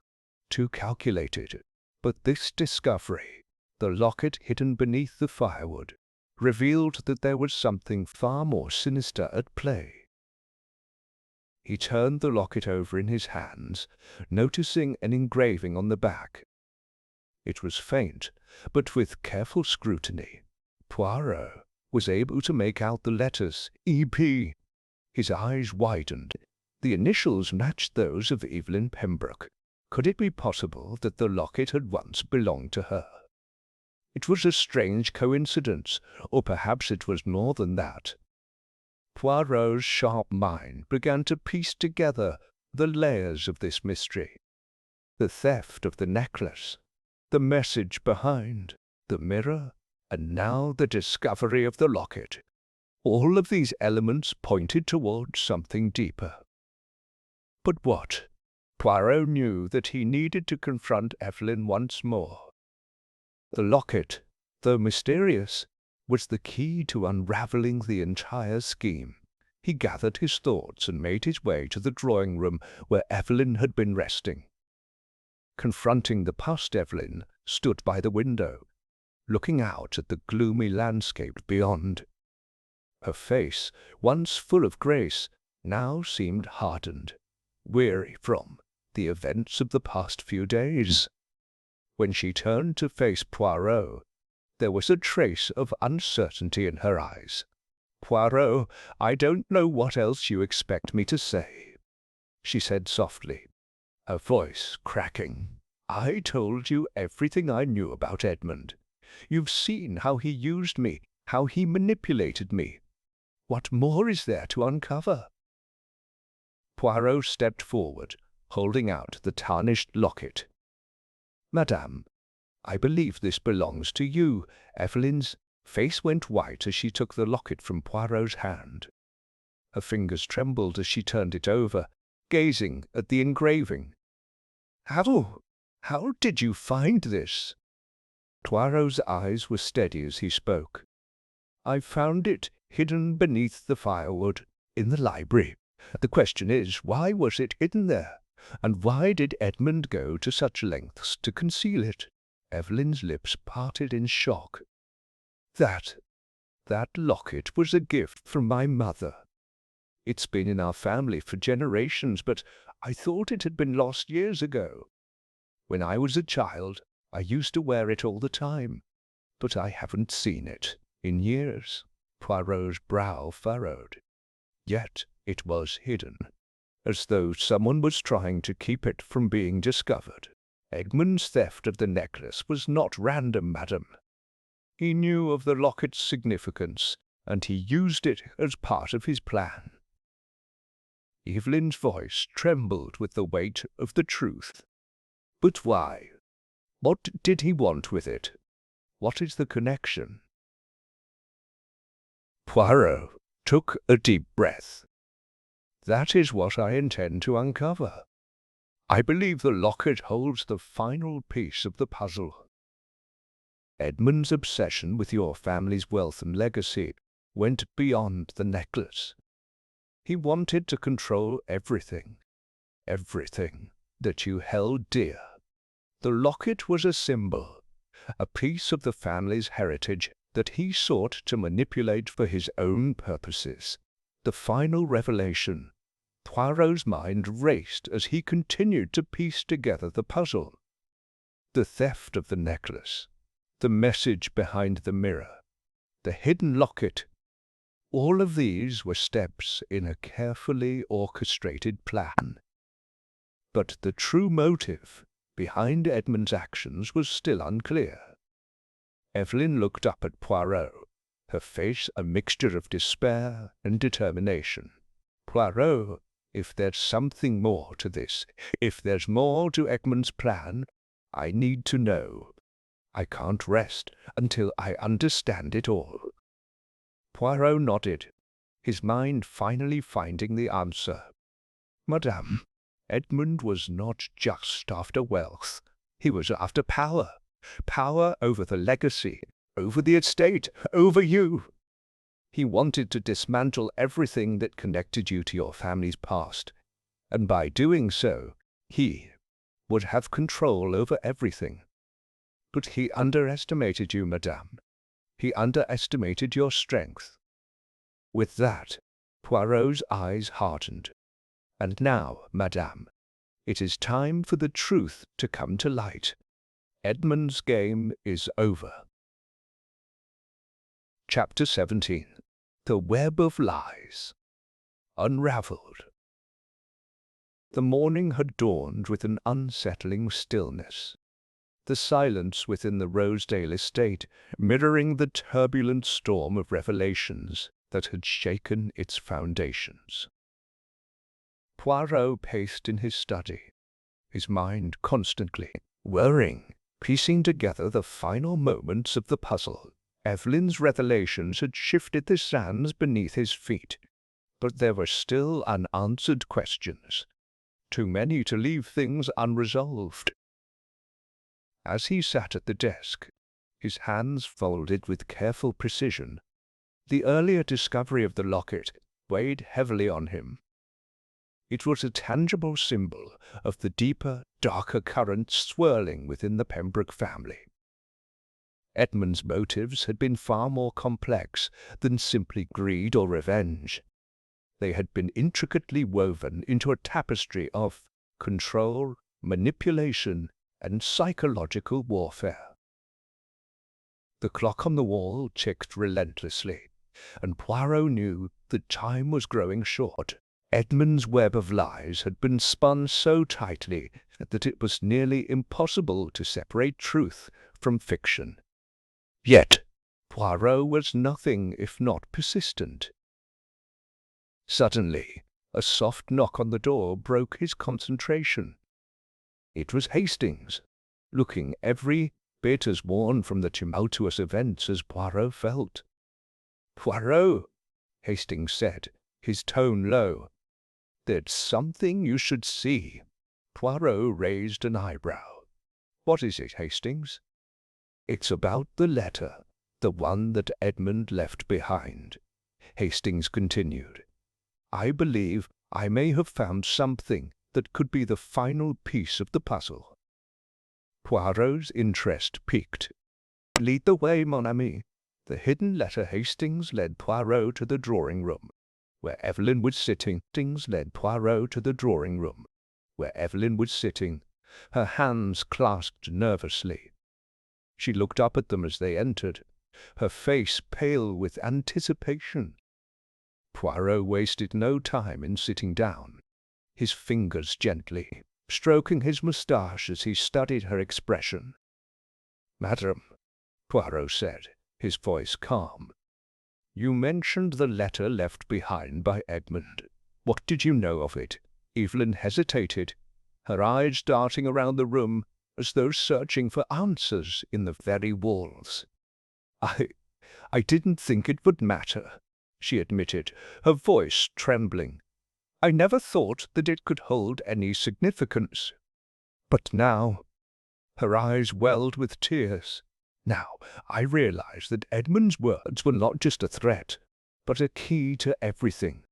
too calculated. But this discovery, the locket hidden beneath the firewood, revealed that there was something far more sinister at play. He turned the locket over in his hands, noticing an engraving on the back. It was faint, but with careful scrutiny, Poirot was able to make out the letters E.P. His eyes widened. The initials matched those of Evelyn Pembroke. Could it be possible that the locket had once belonged to her? It was a strange coincidence, or perhaps it was more than that. Poirot's sharp mind began to piece together the layers of this mystery. The theft of the necklace, the message behind, the mirror, and now the discovery of the locket. All of these elements pointed towards something deeper. But what? Poirot knew that he needed to confront Evelyn once more. The locket, though mysterious, was the key to unraveling the entire scheme. He gathered his thoughts and made his way to the drawing-room where Evelyn had been resting. confronting the past Evelyn, stood by the window, looking out at the gloomy landscape beyond. Her face, once full of grace, now seemed hardened, weary from the events of the past few days. When she turned to face Poirot, there was a trace of uncertainty in her eyes. "Poirot, I don't know what else you expect me to say," she said softly, her voice cracking. "I told you everything I knew about Edmund. You've seen how he used me, how he manipulated me. What more is there to uncover?" Poirot stepped forward, holding out the tarnished locket. "Madame, I believe this belongs to you." Evelyn's face went white as she took the locket from Poirot's hand. Her fingers trembled as she turned it over, gazing at the engraving. How did you find this?" Poirot's eyes were steady as he spoke. "I found it hidden beneath the firewood in the library. The question is, why was it hidden there? And why did Edmund go to such lengths to conceal it?" Evelyn's lips parted in shock. That locket was a gift from my mother. It's been in our family for generations, but I thought it had been lost years ago. When I was a child, I used to wear it all the time, but I haven't seen it in years." Poirot's brow furrowed. Yet it was hidden, as though someone was trying to keep it from being discovered. Edmund's theft of the necklace was not random, madam. He knew of the locket's significance, and he used it as part of his plan. Evelyn's voice trembled with the weight of the truth. "But why? What did he want with it? What is the connection?" Poirot took a deep breath. "That is what I intend to uncover. I believe the locket holds the final piece of the puzzle. Edmund's obsession with your family's wealth and legacy went beyond the necklace. He wanted to control everything that you held dear. The locket was a symbol, a piece of the family's heritage that he sought to manipulate for his own purposes. The final revelation." Poirot's mind raced as he continued to piece together the puzzle. The theft of the necklace, the message behind the mirror, the hidden locket, all of these were steps in a carefully orchestrated plan. But the true motive behind Edmund's actions was still unclear. Evelyn looked up at Poirot, her face a mixture of despair and determination. "Poirot, if there's something more to this, if there's more to Edmund's plan, I need to know. I can't rest until I understand it all." Poirot nodded, his mind finally finding the answer. "Madame, Edmund was not just after wealth. He was after power. Power over the legacy, over the estate, over you. He wanted to dismantle everything that connected you to your family's past, and by doing so, he would have control over everything. But he underestimated you, madame. He underestimated your strength." With that, Poirot's eyes hardened. "And now, madame, it is time for the truth to come to light. Edmund's game is over." Chapter 17. The Web of Lies. Unraveled. The morning had dawned with an unsettling stillness. The silence within the Rosedale estate mirroring the turbulent storm of revelations that had shaken its foundations. Poirot paced in his study, his mind constantly whirring, piecing together the final moments of the puzzle. Evelyn's revelations had shifted the sands beneath his feet, but there were still unanswered questions, too many to leave things unresolved. As he sat at the desk, his hands folded with careful precision, the earlier discovery of the locket weighed heavily on him. It was a tangible symbol of the deeper, darker currents swirling within the Pembroke family. Edmund's motives had been far more complex than simply greed or revenge. They had been intricately woven into a tapestry of control, manipulation, and psychological warfare. The clock on the wall ticked relentlessly, and Poirot knew that time was growing short. Edmund's web of lies had been spun so tightly that it was nearly impossible to separate truth from fiction. Yet Poirot was nothing if not persistent. Suddenly, a soft knock on the door broke his concentration. It was Hastings, looking every bit as worn from the tumultuous events as Poirot felt. "Poirot," Hastings said, his tone low. "There's something you should see." Poirot raised an eyebrow. "What is it, Hastings?" "It's about the letter, the one that Edmund left behind," Hastings continued. "I believe I may have found something that could be the final piece of the puzzle." Poirot's interest piqued. "Lead the way, mon ami." The hidden letter. Hastings led Poirot to the drawing-room, where Evelyn was sitting. Her hands clasped nervously. She looked up at them as they entered, her face pale with anticipation. Poirot wasted no time in sitting down, his fingers gently stroking his moustache as he studied her expression. "Madam," Poirot said, his voice calm, "you mentioned the letter left behind by Edmund. What did you know of it?" Evelyn hesitated, her eyes darting around the room as though searching for answers in the very walls. I didn't think it would matter," she admitted, her voice trembling. "I never thought that it could hold any significance. But now," her eyes welled with tears, "now I realize that Edmund's words were not just a threat, but a key to everything,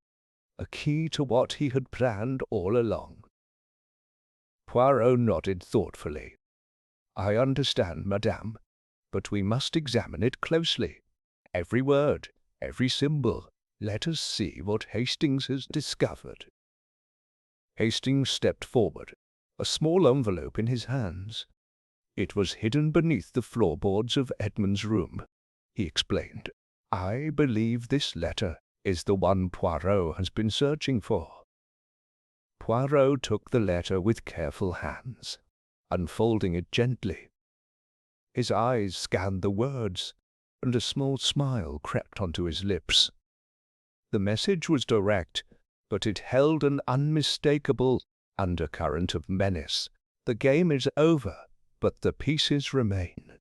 a key to what he had planned all along." Poirot nodded thoughtfully. "I understand, madame, but we must examine it closely. Every word, every symbol. Let us see what Hastings has discovered." Hastings stepped forward, a small envelope in his hands. "It was hidden beneath the floorboards of Edmund's room," he explained. "I believe this letter is the one Poirot has been searching for." Poirot took the letter with careful hands, unfolding it gently. His eyes scanned the words, and a small smile crept onto his lips. The message was direct, but it held an unmistakable undercurrent of menace. "The game is over, but the pieces remain.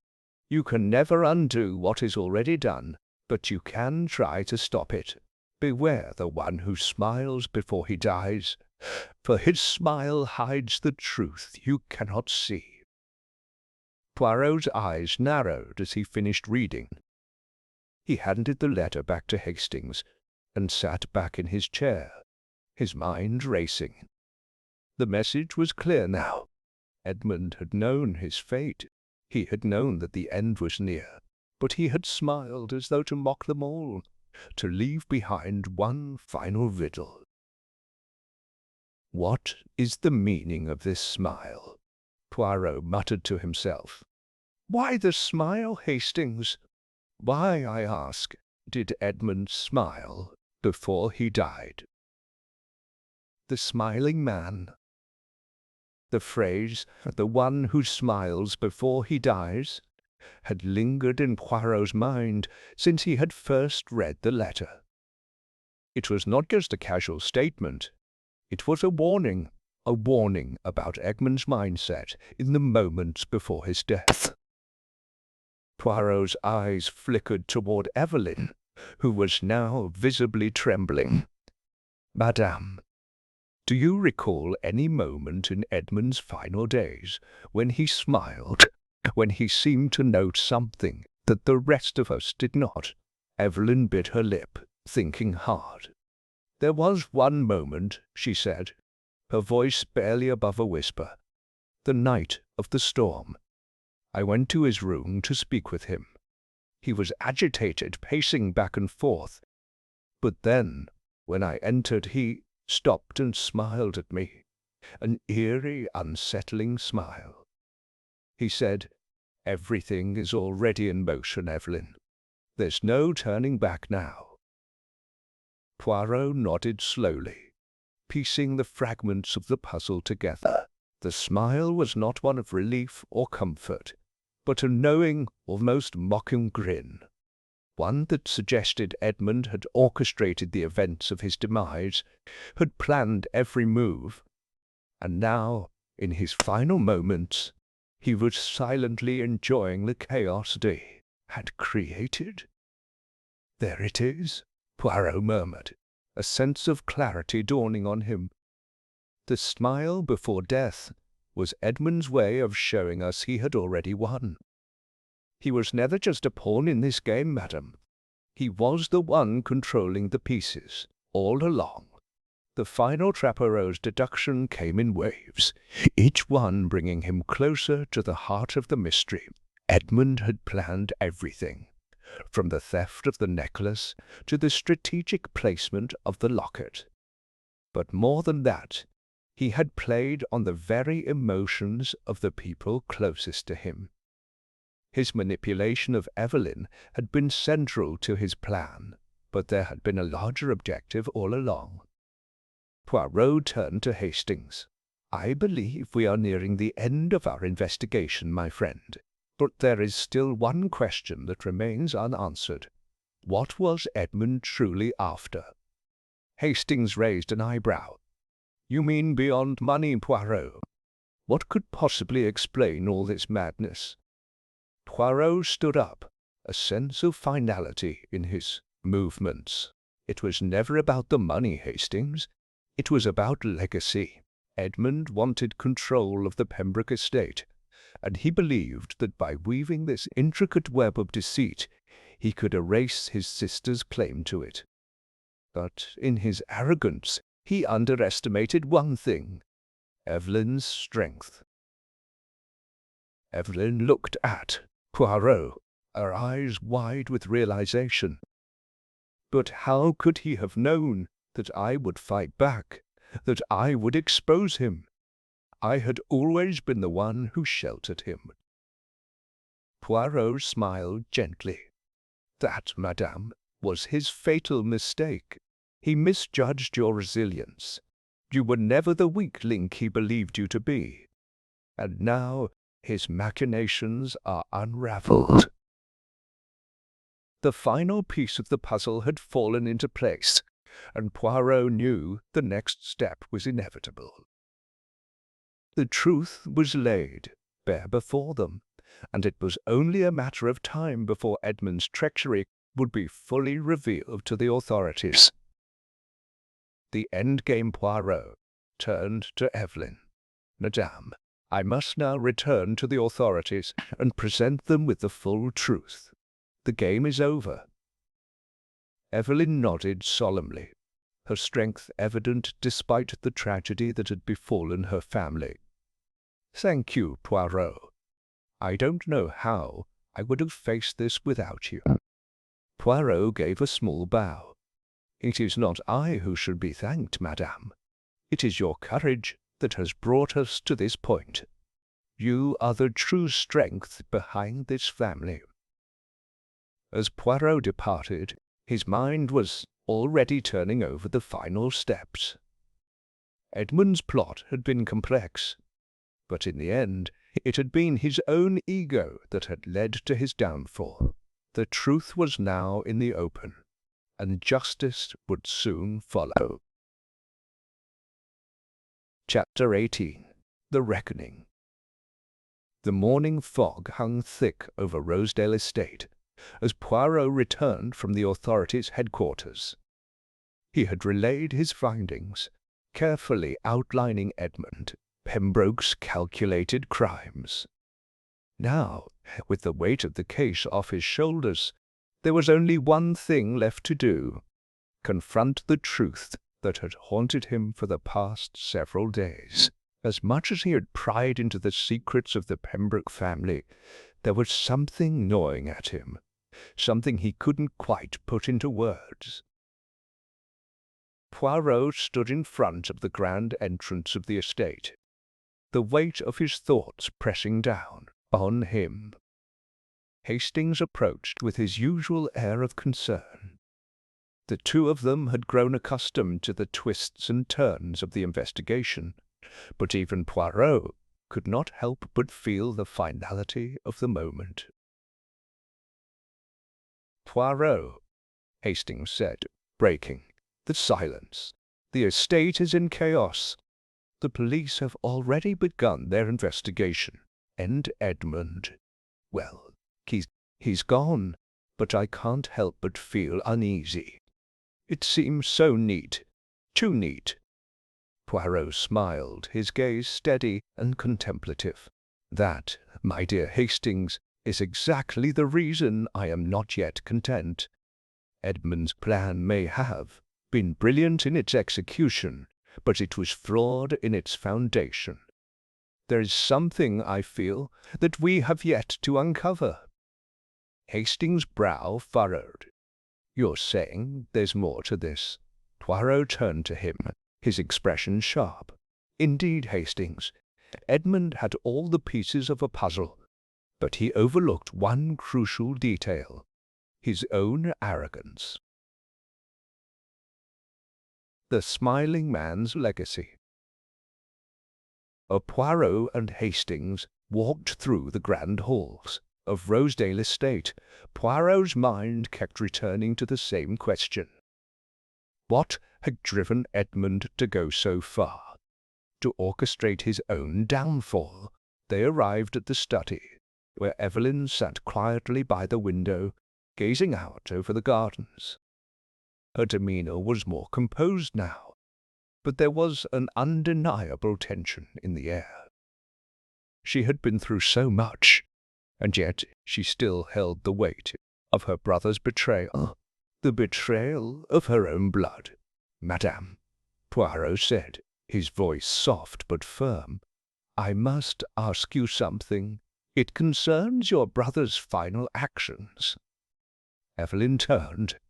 You can never undo what is already done, but you can try to stop it. Beware the one who smiles before he dies, for his smile hides the truth you cannot see." Poirot's eyes narrowed as he finished reading. He handed the letter back to Hastings and sat back in his chair, his mind racing. The message was clear now. Edmund had known his fate. He had known that the end was near, but he had smiled as though to mock them all, to leave behind one final riddle. "What is the meaning of this smile?" Poirot muttered to himself. "Why the smile, Hastings? Why, I ask, did Edmund smile before he died?" The smiling man. The phrase, "the one who smiles before he dies," had lingered in Poirot's mind since he had first read the letter. It was not just a casual statement. It was a warning about Edmund's mindset in the moments before his death. Poirot's eyes flickered toward Evelyn, who was now visibly trembling. "Madame, do you recall any moment in Edmund's final days when he smiled, when he seemed to note something that the rest of us did not?" Evelyn bit her lip, thinking hard. "There was one moment," she said, her voice barely above a whisper. The night of the storm. I went to his room to speak with him. He was agitated, pacing back and forth. But then, when I entered, he stopped and smiled at me, an eerie, unsettling smile. He said, "Everything is already in motion, Evelyn. There's no turning back now." Poirot nodded slowly, piecing the fragments of the puzzle together. The smile was not one of relief or comfort, but a knowing, almost mocking grin, one that suggested Edmund had orchestrated the events of his demise, had planned every move, and now, in his final moments, he was silently enjoying the chaos they had created. "There it is," Poirot murmured, a sense of clarity dawning on him. The smile before death was Edmund's way of showing us he had already won. He was never just a pawn in this game, madam. He was the one controlling the pieces, all along. The final Trapero's deduction came in waves, each one bringing him closer to the heart of the mystery. Edmund had planned everything, from the theft of the necklace to the strategic placement of the locket. But more than that, he had played on the very emotions of the people closest to him. His manipulation of Evelyn had been central to his plan, but there had been a larger objective all along. Poirot turned to Hastings. "I believe we are nearing the end of our investigation, my friend, but there is still one question that remains unanswered. What was Edmund truly after?" Hastings raised an eyebrow. "You mean beyond money, Poirot? What could possibly explain all this madness?" Poirot stood up, a sense of finality in his movements. "It was never about the money, Hastings. It was about legacy. Edmund wanted control of the Pembroke estate, and he believed that by weaving this intricate web of deceit, he could erase his sister's claim to it. But in his arrogance, he underestimated one thing: Evelyn's strength." Evelyn looked at Poirot, her eyes wide with realization. "But how could he have known that I would fight back, that I would expose him? I had always been the one who sheltered him." Poirot smiled gently. "That, madame, was his fatal mistake. He misjudged your resilience. You were never the weak link he believed you to be. And now his machinations are unraveled." The final piece of the puzzle had fallen into place, and Poirot knew the next step was inevitable. The truth was laid bare before them, and it was only a matter of time before Edmund's treachery would be fully revealed to the authorities. The endgame Poirot turned to Evelyn. "Madame, I must now return to the authorities and present them with the full truth. The game is over." Evelyn nodded solemnly, her strength evident despite the tragedy that had befallen her family. "Thank you, Poirot. I don't know how I would have faced this without you." Poirot gave a small bow. "It is not I who should be thanked, madame. It is your courage that has brought us to this point. You are the true strength behind this family." As Poirot departed, his mind was already turning over the final steps. Edmund's plot had been complex, but in the end it had been his own ego that had led to his downfall. The truth was now in the open, and justice would soon follow. Chapter 18. The Reckoning. The morning fog hung thick over Rosedale Estate as Poirot returned from the authorities' headquarters. He had relayed his findings, carefully outlining Edmund Pembroke's calculated crimes. Now, with the weight of the case off his shoulders, there was only one thing left to do: confront the truth that had haunted him for the past several days. As much as he had pried into the secrets of the Pembroke family, there was something gnawing at him, something he couldn't quite put into words. Poirot stood in front of the grand entrance of the estate, the weight of his thoughts pressing down on him. Hastings approached with his usual air of concern. The two of them had grown accustomed to the twists and turns of the investigation, but even Poirot could not help but feel the finality of the moment. "Poirot," Hastings said, breaking the silence, "the estate is in chaos. The police have already begun their investigation, and Edmund, well, he's gone, but I can't help but feel uneasy. It seems so neat, too neat." Poirot smiled, his gaze steady and contemplative. "That, my dear Hastings, is exactly the reason I am not yet content. Edmund's plan may have been brilliant in its execution, but it was flawed in its foundation. There is something, I feel, that we have yet to uncover." Hastings' brow furrowed. "You're saying there's more to this?" Poirot turned to him, his expression sharp. "Indeed, Hastings, Edmund had all the pieces of a puzzle, but he overlooked one crucial detail: his own arrogance." The Smiling Man's Legacy. Poirot and Hastings walked through the grand halls of Rosedale Estate. Poirot's mind kept returning to the same question. What had driven Edmund to go so far, to orchestrate his own downfall? They arrived at the study, where Evelyn sat quietly by the window, gazing out over the gardens. Her demeanour was more composed now, but there was an undeniable tension in the air. She had been through so much, and yet she still held the weight of her brother's betrayal, the betrayal of her own blood. "Madame," Poirot said, his voice soft but firm, "I must ask you something. It concerns your brother's final actions." Evelyn turned,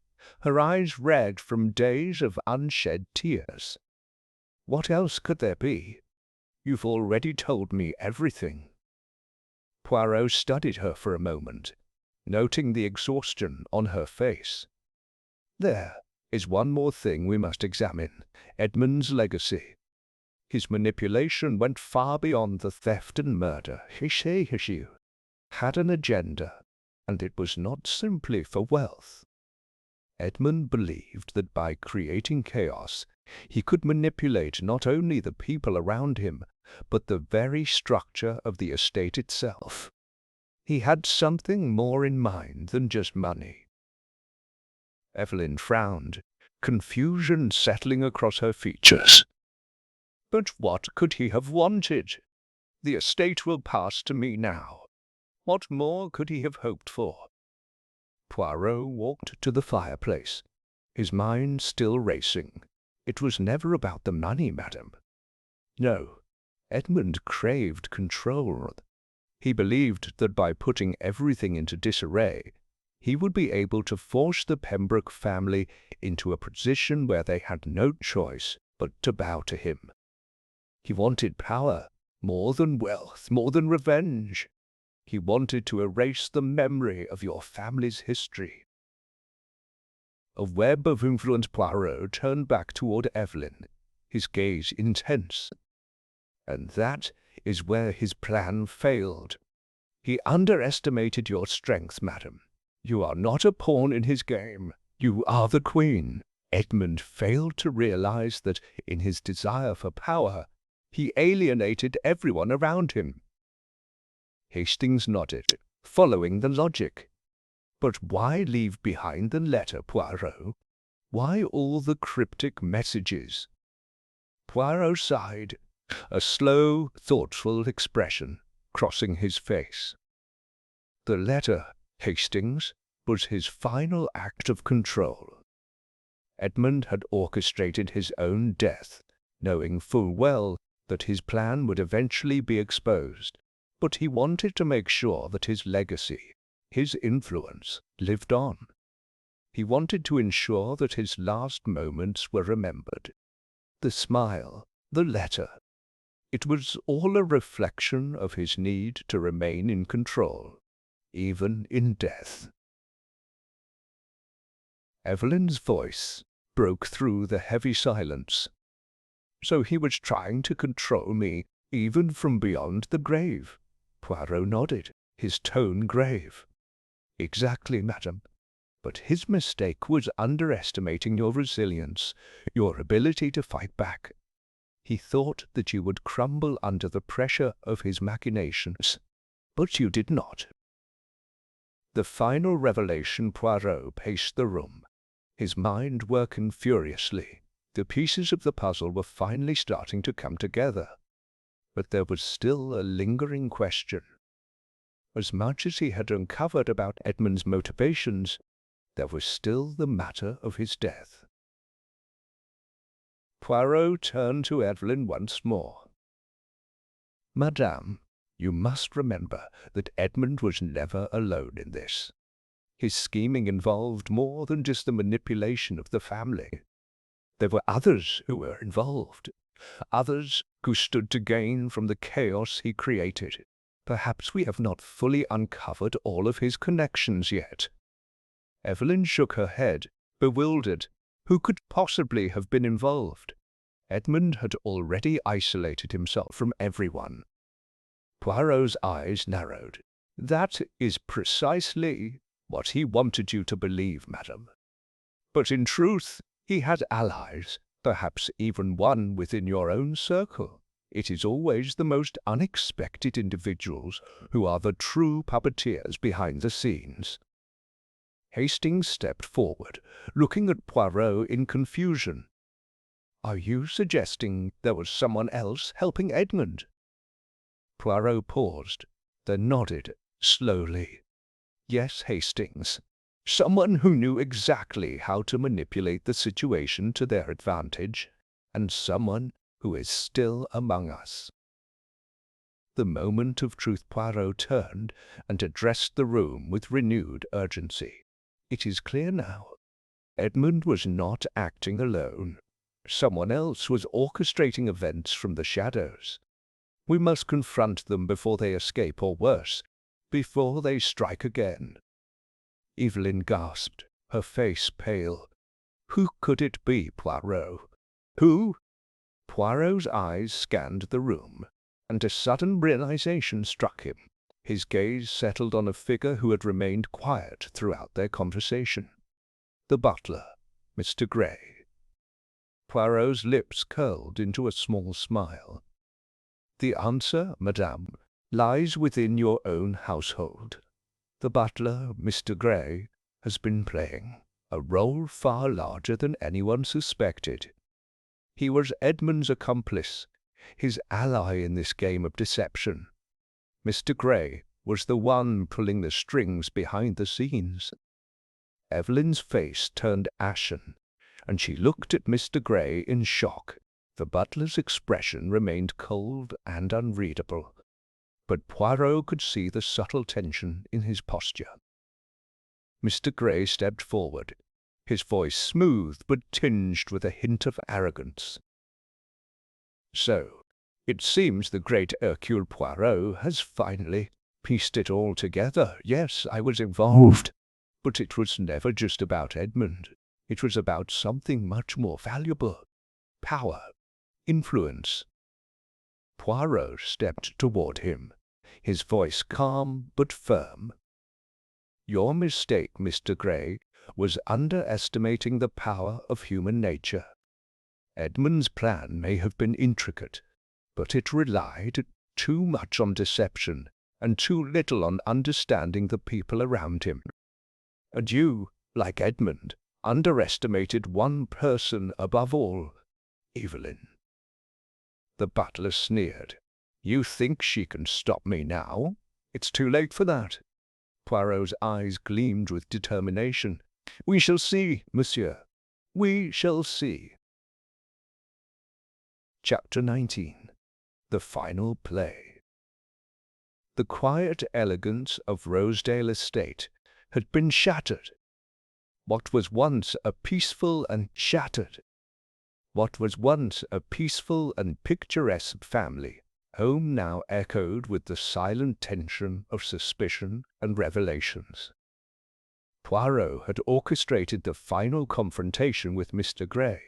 her eyes red from days of unshed tears. "What else could there be? You've already told me everything." Poirot studied her for a moment, noting the exhaustion on her face. "There is one more thing we must examine: Edmund's legacy. His manipulation went far beyond the theft and murder. He had an agenda, and it was not simply for wealth. Edmund believed that by creating chaos, he could manipulate not only the people around him, but the very structure of the estate itself. He had something more in mind than just money." Evelyn frowned, confusion settling across her features. "But what could he have wanted? The estate will pass to me now. What more could he have hoped for?" Poirot walked to the fireplace, his mind still racing. "It was never about the money, madam. No, Edmund craved control. He believed that by putting everything into disarray, he would be able to force the Pembroke family into a position where they had no choice but to bow to him. He wanted power, more than wealth, more than revenge. He wanted to erase the memory of your family's history." A web of influence. Poirot turned back toward Evelyn, his gaze intense. "And that is where his plan failed. He underestimated your strength, madam. You are not a pawn in his game. You are the queen." Edmund failed to realize that in his desire for power, he alienated everyone around him. Hastings nodded, following the logic. "But why leave behind the letter, Poirot? Why all the cryptic messages?" Poirot sighed, a slow, thoughtful expression crossing his face. "The letter, Hastings, was his final act of control. Edmund had orchestrated his own death, knowing full well that his plan would eventually be exposed, but he wanted to make sure that his legacy, his influence, lived on. He wanted to ensure that his last moments were remembered. The smile, the letter, it was all a reflection of his need to remain in control, even in death. Evelyn's voice broke through the heavy silence. So he was trying to control me, even from beyond the grave? Poirot nodded, his tone grave. Exactly, madam. But his mistake was underestimating your resilience, your ability to fight back. He thought that you would crumble under the pressure of his machinations, but you did not. The final revelation. Poirot paced the room, his mind working furiously. The pieces of the puzzle were finally starting to come together, but there was still a lingering question. As much as he had uncovered about Edmund's motivations, there was still the matter of his death. Poirot turned to Evelyn once more. Madame, you must remember that Edmund was never alone in this. His scheming involved more than just the manipulation of the family. There were others who were involved, others who stood to gain from the chaos he created. Perhaps we have not fully uncovered all of his connections yet. Evelyn shook her head, bewildered. Who could possibly have been involved? Edmund had already isolated himself from everyone. Poirot's eyes narrowed. That is precisely what he wanted you to believe, madam. But in truth, he had allies, perhaps even one within your own circle. It is always the most unexpected individuals who are the true puppeteers behind the scenes. Hastings stepped forward, looking at Poirot in confusion. Are you suggesting there was someone else helping Edmund? Poirot paused, then nodded slowly. Yes, Hastings. Someone who knew exactly how to manipulate the situation to their advantage, and someone who is still among us. The moment of truth. Poirot turned and addressed the room with renewed urgency. It is clear now. Edmund was not acting alone. Someone else was orchestrating events from the shadows. We must confront them before they escape, or worse, before they strike again. Evelyn gasped, her face pale. Who could it be, Poirot? Who? Poirot's eyes scanned the room, and a sudden realization struck him. His gaze settled on a figure who had remained quiet throughout their conversation. The butler, Mr. Gray. Poirot's lips curled into a small smile. The answer, madame, lies within your own household. The butler, Mr. Gray, has been playing a role far larger than anyone suspected. He was Edmund's accomplice, his ally in this game of deception. Mr. Gray was the one pulling the strings behind the scenes. Evelyn's face turned ashen, and she looked at Mr. Gray in shock. The butler's expression remained cold and unreadable, but Poirot could see the subtle tension in his posture. Mr. Gray stepped forward, his voice smooth but tinged with a hint of arrogance. So, it seems the great Hercule Poirot has finally pieced it all together. Yes, I was involved, but it was never just about Edmund. It was about something much more valuable. Power. Influence. Poirot stepped toward him, his voice calm but firm. Your mistake, Mr. Gray, was underestimating the power of human nature. Edmund's plan may have been intricate, but it relied too much on deception and too little on understanding the people around him. And you, like Edmund, underestimated one person above all, Evelyn. The butler sneered. You think she can stop me now? It's too late for that. Poirot's eyes gleamed with determination. We shall see, monsieur. We shall see. Chapter 19. The Final Play. The quiet elegance of Rosedale Estate had been shattered. What was once a peaceful and picturesque family home now echoed with the silent tension of suspicion and revelations. Poirot had orchestrated the final confrontation with Mr. Gray,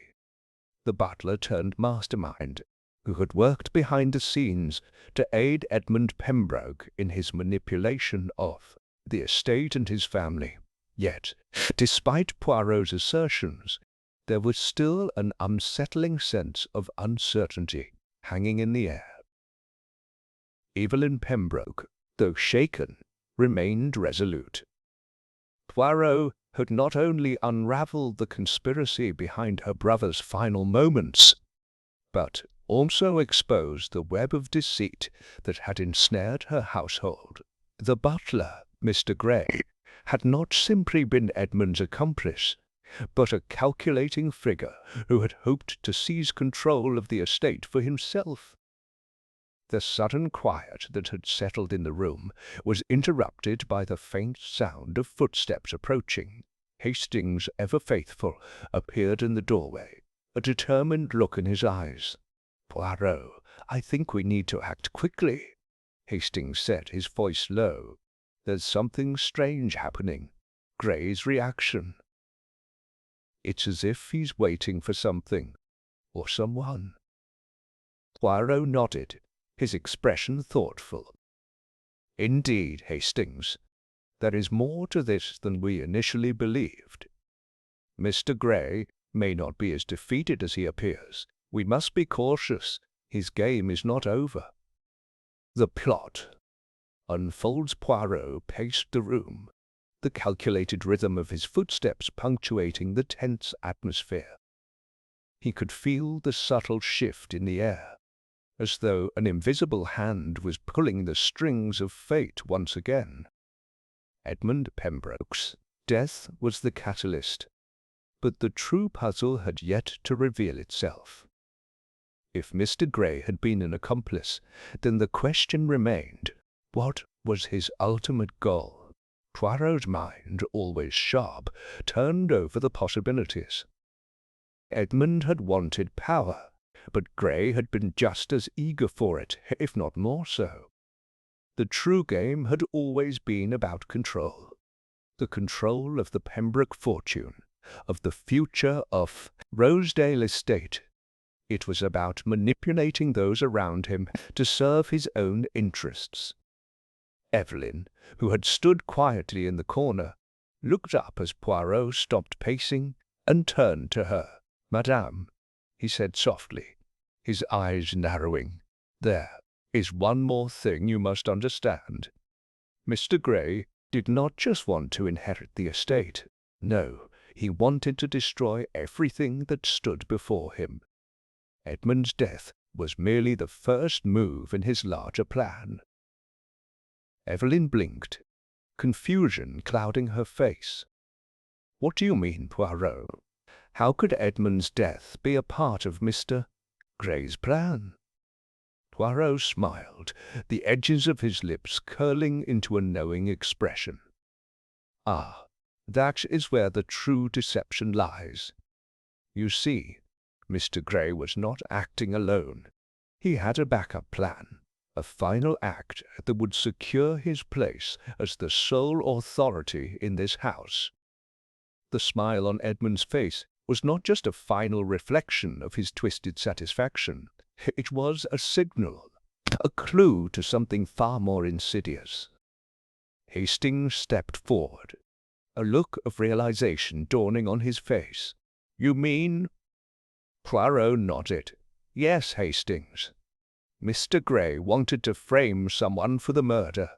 the butler turned mastermind, who had worked behind the scenes to aid Edmund Pembroke in his manipulation of the estate and his family. Yet, despite Poirot's assertions, there was still an unsettling sense of uncertainty hanging in the air. Evelyn Pembroke, though shaken, remained resolute. Poirot had not only unravelled the conspiracy behind her brother's final moments, but also exposed the web of deceit that had ensnared her household. The butler, Mr. Gray, had not simply been Edmund's accomplice, but a calculating figure who had hoped to seize control of the estate for himself. The sudden quiet that had settled in the room was interrupted by the faint sound of footsteps approaching. Hastings, ever faithful, appeared in the doorway, a determined look in his eyes. "Poirot, I think we need to act quickly," Hastings said, his voice low. "There's something strange happening. Gray's reaction. It's as if he's waiting for something, or someone." Poirot nodded, his expression thoughtful. "Indeed, Hastings, there is more to this than we initially believed. Mr. Gray may not be as defeated as he appears. We must be cautious. His game is not over." "The plot unfolds." Poirot paced the room, the calculated rhythm of his footsteps punctuating the tense atmosphere. He could feel the subtle shift in the air, as though an invisible hand was pulling the strings of fate once again. Edmund Pembroke's death was the catalyst, but the true puzzle had yet to reveal itself. If Mr. Gray had been an accomplice, then the question remained, what was his ultimate goal? Poirot's mind, always sharp, turned over the possibilities. Edmund had wanted power, but Gray had been just as eager for it, if not more so. The true game had always been about control. The control of the Pembroke fortune, of the future of Rosedale Estate. It was about manipulating those around him to serve his own interests. Evelyn, who had stood quietly in the corner, looked up as Poirot stopped pacing and turned to her. "Madame," he said softly, his eyes narrowing, "there is one more thing you must understand. Mr. Gray did not just want to inherit the estate. No, he wanted to destroy everything that stood before him. Edmund's death was merely the first move in his larger plan." Evelyn blinked, confusion clouding her face. "What do you mean, Poirot? How could Edmund's death be a part of Mr. Gray's plan?" Poirot smiled, the edges of his lips curling into a knowing expression. "Ah, that is where the true deception lies. You see, Mr. Gray was not acting alone. He had a backup plan, a final act that would secure his place as the sole authority in this house." The smile on Edmund's face was not just a final reflection of his twisted satisfaction. It was a signal, a clue to something far more insidious. Hastings stepped forward, a look of realization dawning on his face. "You mean—" Poirot nodded. "Yes, Hastings. Mr. Gray wanted to frame someone for the murder.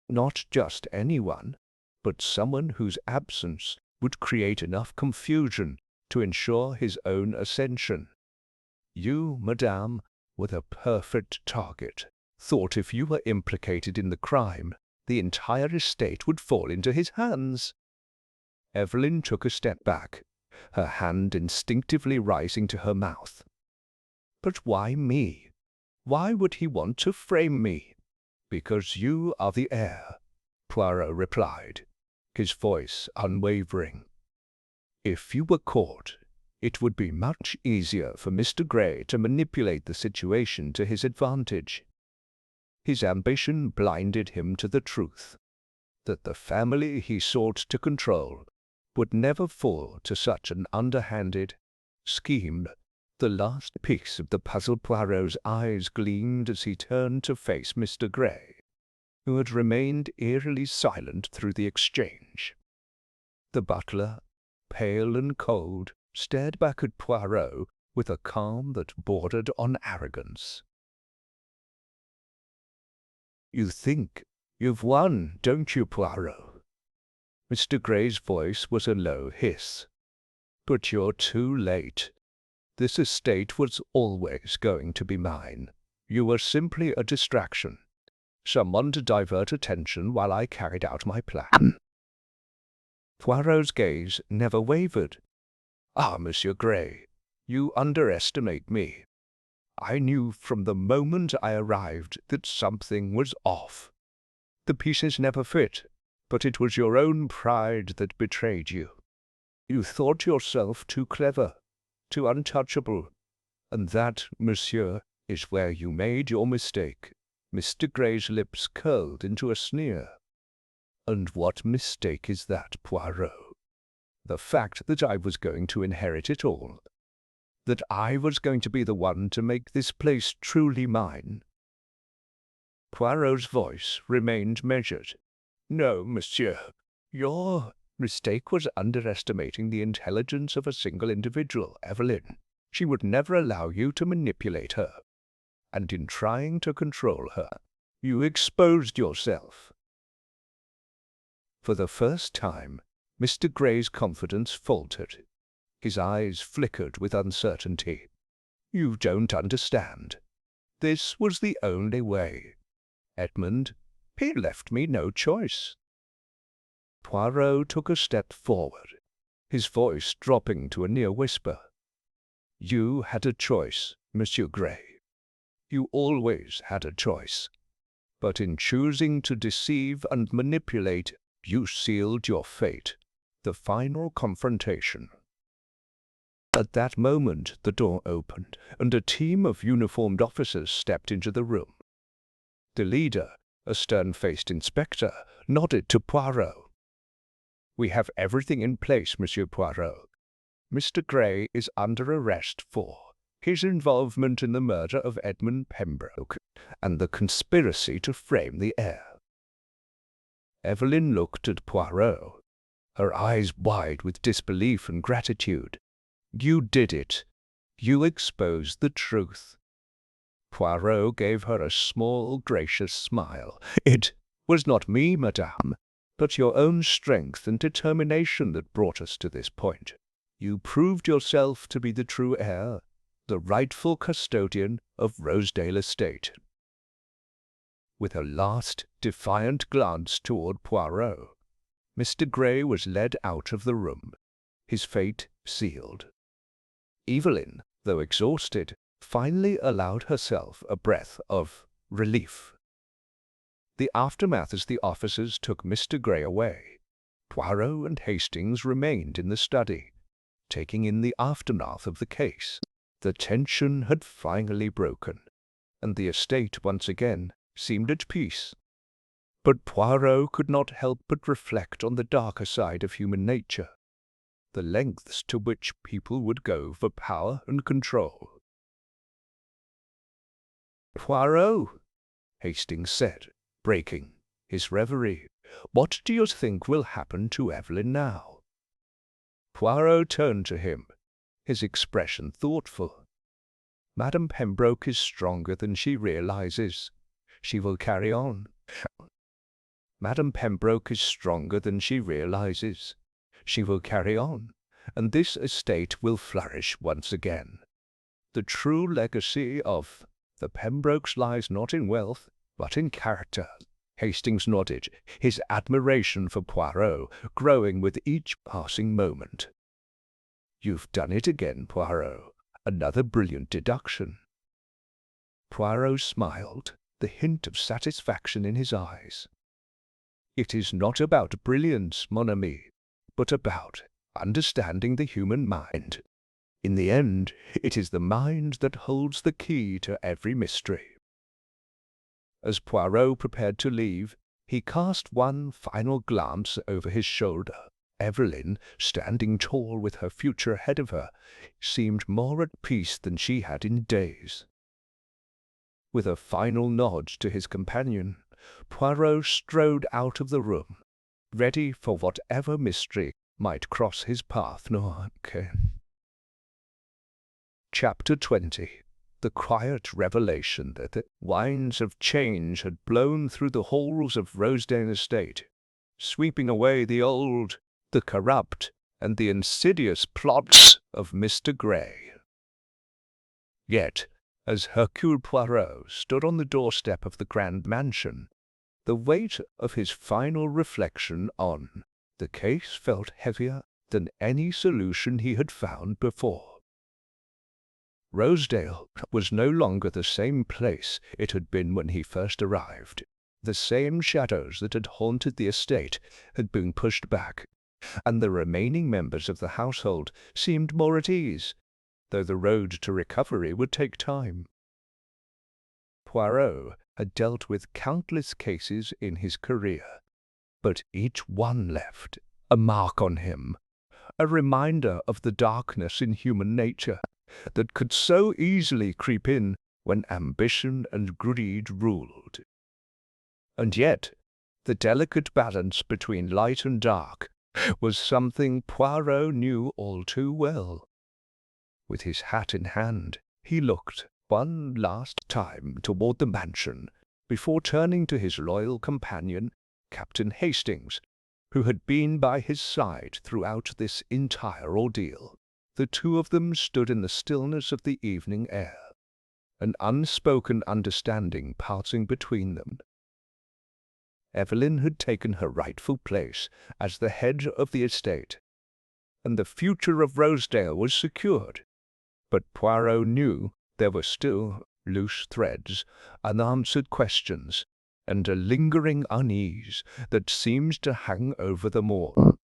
Not just anyone, but someone whose absence would create enough confusion to ensure his own ascension. You, madame, were the perfect target. Thought if you were implicated in the crime, the entire estate would fall into his hands." Evelyn took a step back, her hand instinctively rising to her mouth. "But why me? Why would he want to frame me?" "Because you are the heir," Poirot replied, his voice unwavering. "If you were caught, it would be much easier for Mr. Gray to manipulate the situation to his advantage. His ambition blinded him to the truth that the family he sought to control would never fall to such an underhanded scheme." The last piece of the puzzle. Poirot's eyes gleamed as he turned to face Mr. Gray, who had remained eerily silent through the exchange. The butler, pale and cold, stared back at Poirot with a calm that bordered on arrogance. "You think you've won, don't you, Poirot?" Mr. Gray's voice was a low hiss. "But you're too late. This estate was always going to be mine. You were simply a distraction, someone to divert attention while I carried out my plan." Poirot's gaze never wavered. "Ah, Monsieur Gray, you underestimate me. I knew from the moment I arrived that something was off. The pieces never fit, but it was your own pride that betrayed you. You thought yourself too clever, too untouchable, and that, monsieur, is where you made your mistake." Mr. Gray's lips curled into a sneer. "And what mistake is that, Poirot?" "The fact that I was going to inherit it all. That I was going to be the one to make this place truly mine." Poirot's voice remained measured. "No, monsieur. Your mistake was underestimating the intelligence of a single individual, Evelyn. She would never allow you to manipulate her. And in trying to control her, you exposed yourself." For the first time, Mr. Gray's confidence faltered. His eyes flickered with uncertainty. "You don't understand. This was the only way. Edmund, he left me no choice." Poirot took a step forward, his voice dropping to a near whisper. "You had a choice, Monsieur Gray. You always had a choice. But in choosing to deceive and manipulate, you sealed your fate, the final confrontation." At that moment the door opened, and a team of uniformed officers stepped into the room. The leader, a stern-faced inspector, nodded to Poirot. "We have everything in place, Monsieur Poirot. Mr. Gray is under arrest for his involvement in the murder of Edmund Pembroke and the conspiracy to frame the heir." Evelyn looked at Poirot, her eyes wide with disbelief and gratitude. "You did it. You exposed the truth." Poirot gave her a small, gracious smile. "It was not me, madame, but your own strength and determination that brought us to this point. You proved yourself to be the true heir, the rightful custodian of Rosedale Estate." With a last defiant glance toward Poirot, Mr. Gray was led out of the room, his fate sealed. Evelyn, though exhausted, finally allowed herself a breath of relief. The aftermath as the officers took Mr. Gray away. Poirot and Hastings remained in the study, taking in the aftermath of the case. The tension had finally broken, and the estate once again seemed at peace. But Poirot could not help but reflect on the darker side of human nature, the lengths to which people would go for power and control. "Poirot," Hastings said, breaking his reverie, "what do you think will happen to Evelyn now?" Poirot turned to him, his expression thoughtful. "Madame Pembroke is stronger than she realizes. She will carry on." "Madame Pembroke is stronger than she realizes. She will carry on, and this estate will flourish once again. The true legacy of the Pembrokes lies not in wealth, but in character." Hastings nodded, his admiration for Poirot growing with each passing moment. "You've done it again, Poirot. Another brilliant deduction." Poirot smiled, the hint of satisfaction in his eyes. "It is not about brilliance, mon ami, but about understanding the human mind. In the end, it is the mind that holds the key to every mystery." As Poirot prepared to leave, he cast one final glance over his shoulder. Evelyn, standing tall with her future ahead of her, seemed more at peace than she had in days. With a final nod to his companion, Poirot strode out of the room, ready for whatever mystery might cross his path. Chapter 20. The quiet revelation that the winds of change had blown through the halls of Rosedale Estate, sweeping away the old, the corrupt, and the insidious plots of Mr. Gray. Yet, as Hercule Poirot stood on the doorstep of the grand mansion, the weight of his final reflection on the case felt heavier than any solution he had found before. Rosedale was no longer the same place it had been when he first arrived. The same shadows that had haunted the estate had been pushed back, and the remaining members of the household seemed more at ease, though the road to recovery would take time. Poirot had dealt with countless cases in his career, but each one left a mark on him, a reminder of the darkness in human nature that could so easily creep in when ambition and greed ruled. And yet, the delicate balance between light and dark was something Poirot knew all too well. With his hat in hand, he looked one last time toward the mansion before turning to his loyal companion, Captain Hastings, who had been by his side throughout this entire ordeal. The two of them stood in the stillness of the evening air, an unspoken understanding passing between them. Evelyn had taken her rightful place as the head of the estate, and the future of Rosedale was secured. But Poirot knew there were still loose threads, unanswered questions, and a lingering unease that seemed to hang over them all.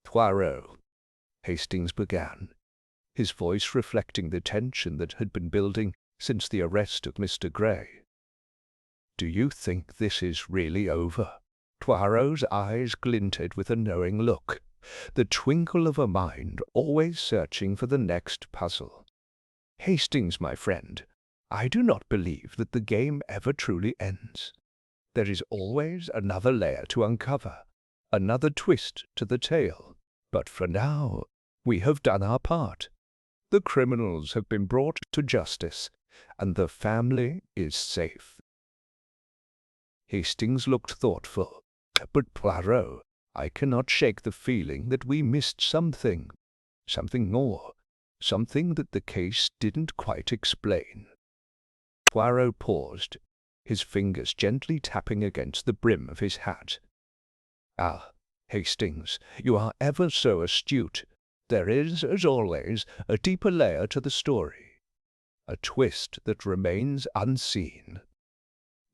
"Poirot," Hastings began, his voice reflecting the tension that had been building since the arrest of Mr. Gray. "Do you think this is really over?" Poirot's eyes glinted with a knowing look, the twinkle of a mind always searching for the next puzzle. "Hastings, my friend, I do not believe that the game ever truly ends. There is always another layer to uncover, another twist to the tale. But for now, we have done our part. The criminals have been brought to justice, and the family is safe." Hastings looked thoughtful. "But Poirot, I cannot shake the feeling that we missed something more, something that the case didn't quite explain." Poirot paused, his fingers gently tapping against the brim of his hat. "Ah, Hastings, you are ever so astute. There is, as always, a deeper layer to the story, a twist that remains unseen.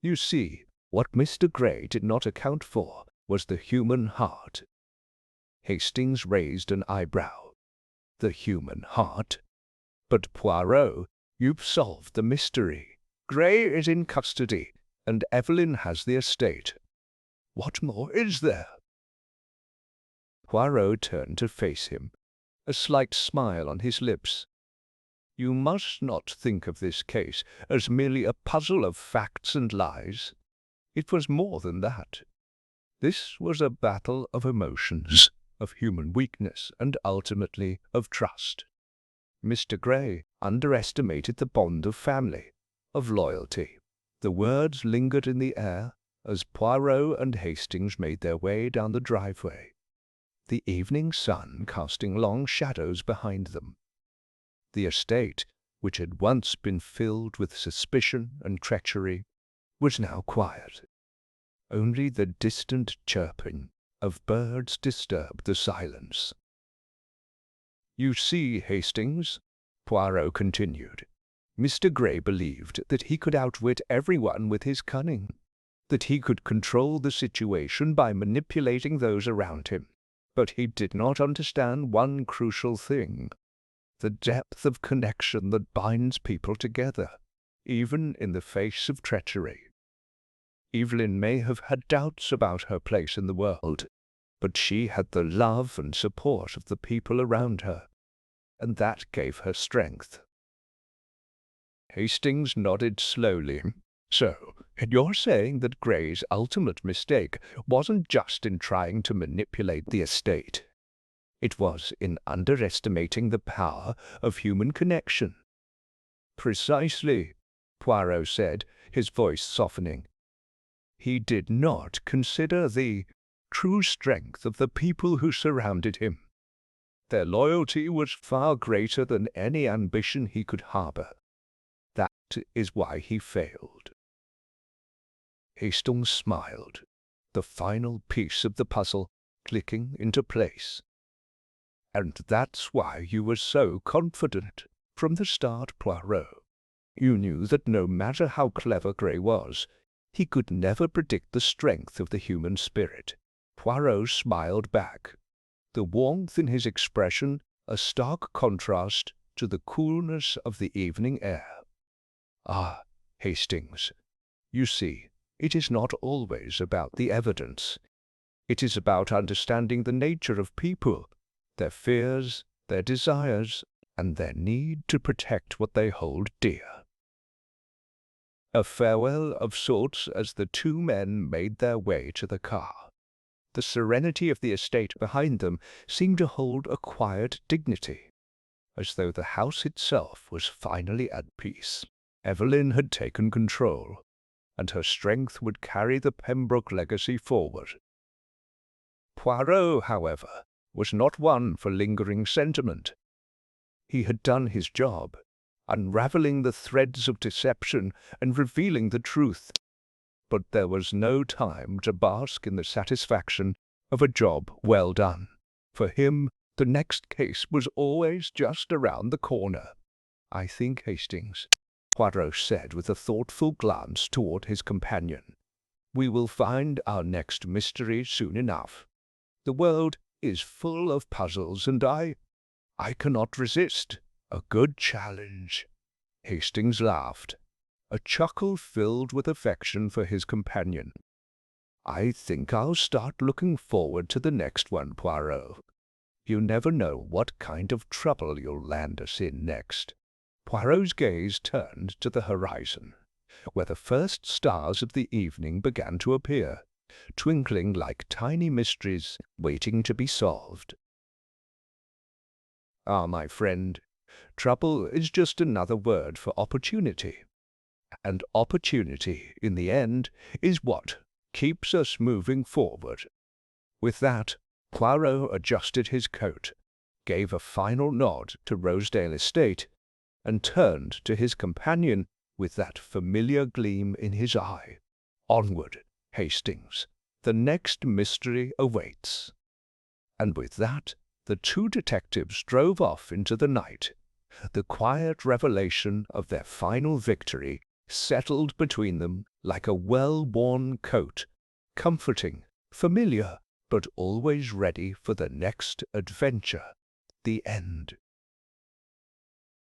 You see, what Mr. Gray did not account for was the human heart." Hastings raised an eyebrow. "The human heart? But Poirot, you've solved the mystery. Gray is in custody, and Evelyn has the estate. What more is there?" Poirot turned to face him, a slight smile on his lips. "You must not think of this case as merely a puzzle of facts and lies. It was more than that. This was a battle of emotions, of human weakness, and ultimately of trust. Mr. Gray underestimated the bond of family, of loyalty." The words lingered in the air as Poirot and Hastings made their way down the driveway, the evening sun casting long shadows behind them. The estate, which had once been filled with suspicion and treachery, was now quiet. Only the distant chirping of birds disturbed the silence. "You see, Hastings," Poirot continued, "Mr. Gray believed that he could outwit everyone with his cunning, that he could control the situation by manipulating those around him. But he did not understand one crucial thing: the depth of connection that binds people together, even in the face of treachery. Evelyn may have had doubts about her place in the world, but she had the love and support of the people around her, and that gave her strength." Hastings nodded slowly. "So, you're saying that Gray's ultimate mistake wasn't just in trying to manipulate the estate. It was in underestimating the power of human connection." "Precisely," Poirot said, his voice softening. "He did not consider the true strength of the people who surrounded him. Their loyalty was far greater than any ambition he could harbor. That is why he failed." Hastings smiled, the final piece of the puzzle clicking into place. "And that's why you were so confident from the start, Poirot. You knew that no matter how clever Gray was, he could never predict the strength of the human spirit." Poirot smiled back, the warmth in his expression a stark contrast to the coolness of the evening air. "Ah, Hastings, you see, it is not always about the evidence. It is about understanding the nature of people, their fears, their desires, and their need to protect what they hold dear." A farewell of sorts as the two men made their way to the car. The serenity of the estate behind them seemed to hold a quiet dignity, as though the house itself was finally at peace. Evelyn had taken control, and her strength would carry the Pembroke legacy forward. Poirot, however, was not one for lingering sentiment. He had done his job, unraveling the threads of deception and revealing the truth. But there was no time to bask in the satisfaction of a job well done. For him, the next case was always just around the corner. "I think, Hastings," Poirot said with a thoughtful glance toward his companion, "we will find our next mystery soon enough. The world is full of puzzles, and I cannot resist a good challenge." Hastings laughed, a chuckle filled with affection for his companion. "I think I'll start looking forward to the next one, Poirot. You never know what kind of trouble you'll land us in next." Poirot's gaze turned to the horizon, where the first stars of the evening began to appear, twinkling like tiny mysteries waiting to be solved. "Ah, my friend, trouble is just another word for opportunity. And opportunity, in the end, is what keeps us moving forward." With that, Poirot adjusted his coat, gave a final nod to Rosedale Estate, and turned to his companion with that familiar gleam in his eye. "Onward, Hastings. The next mystery awaits." And with that, the two detectives drove off into the night. The quiet revelation of their final victory settled between them like a well-worn coat, comforting, familiar, but always ready for the next adventure. The end.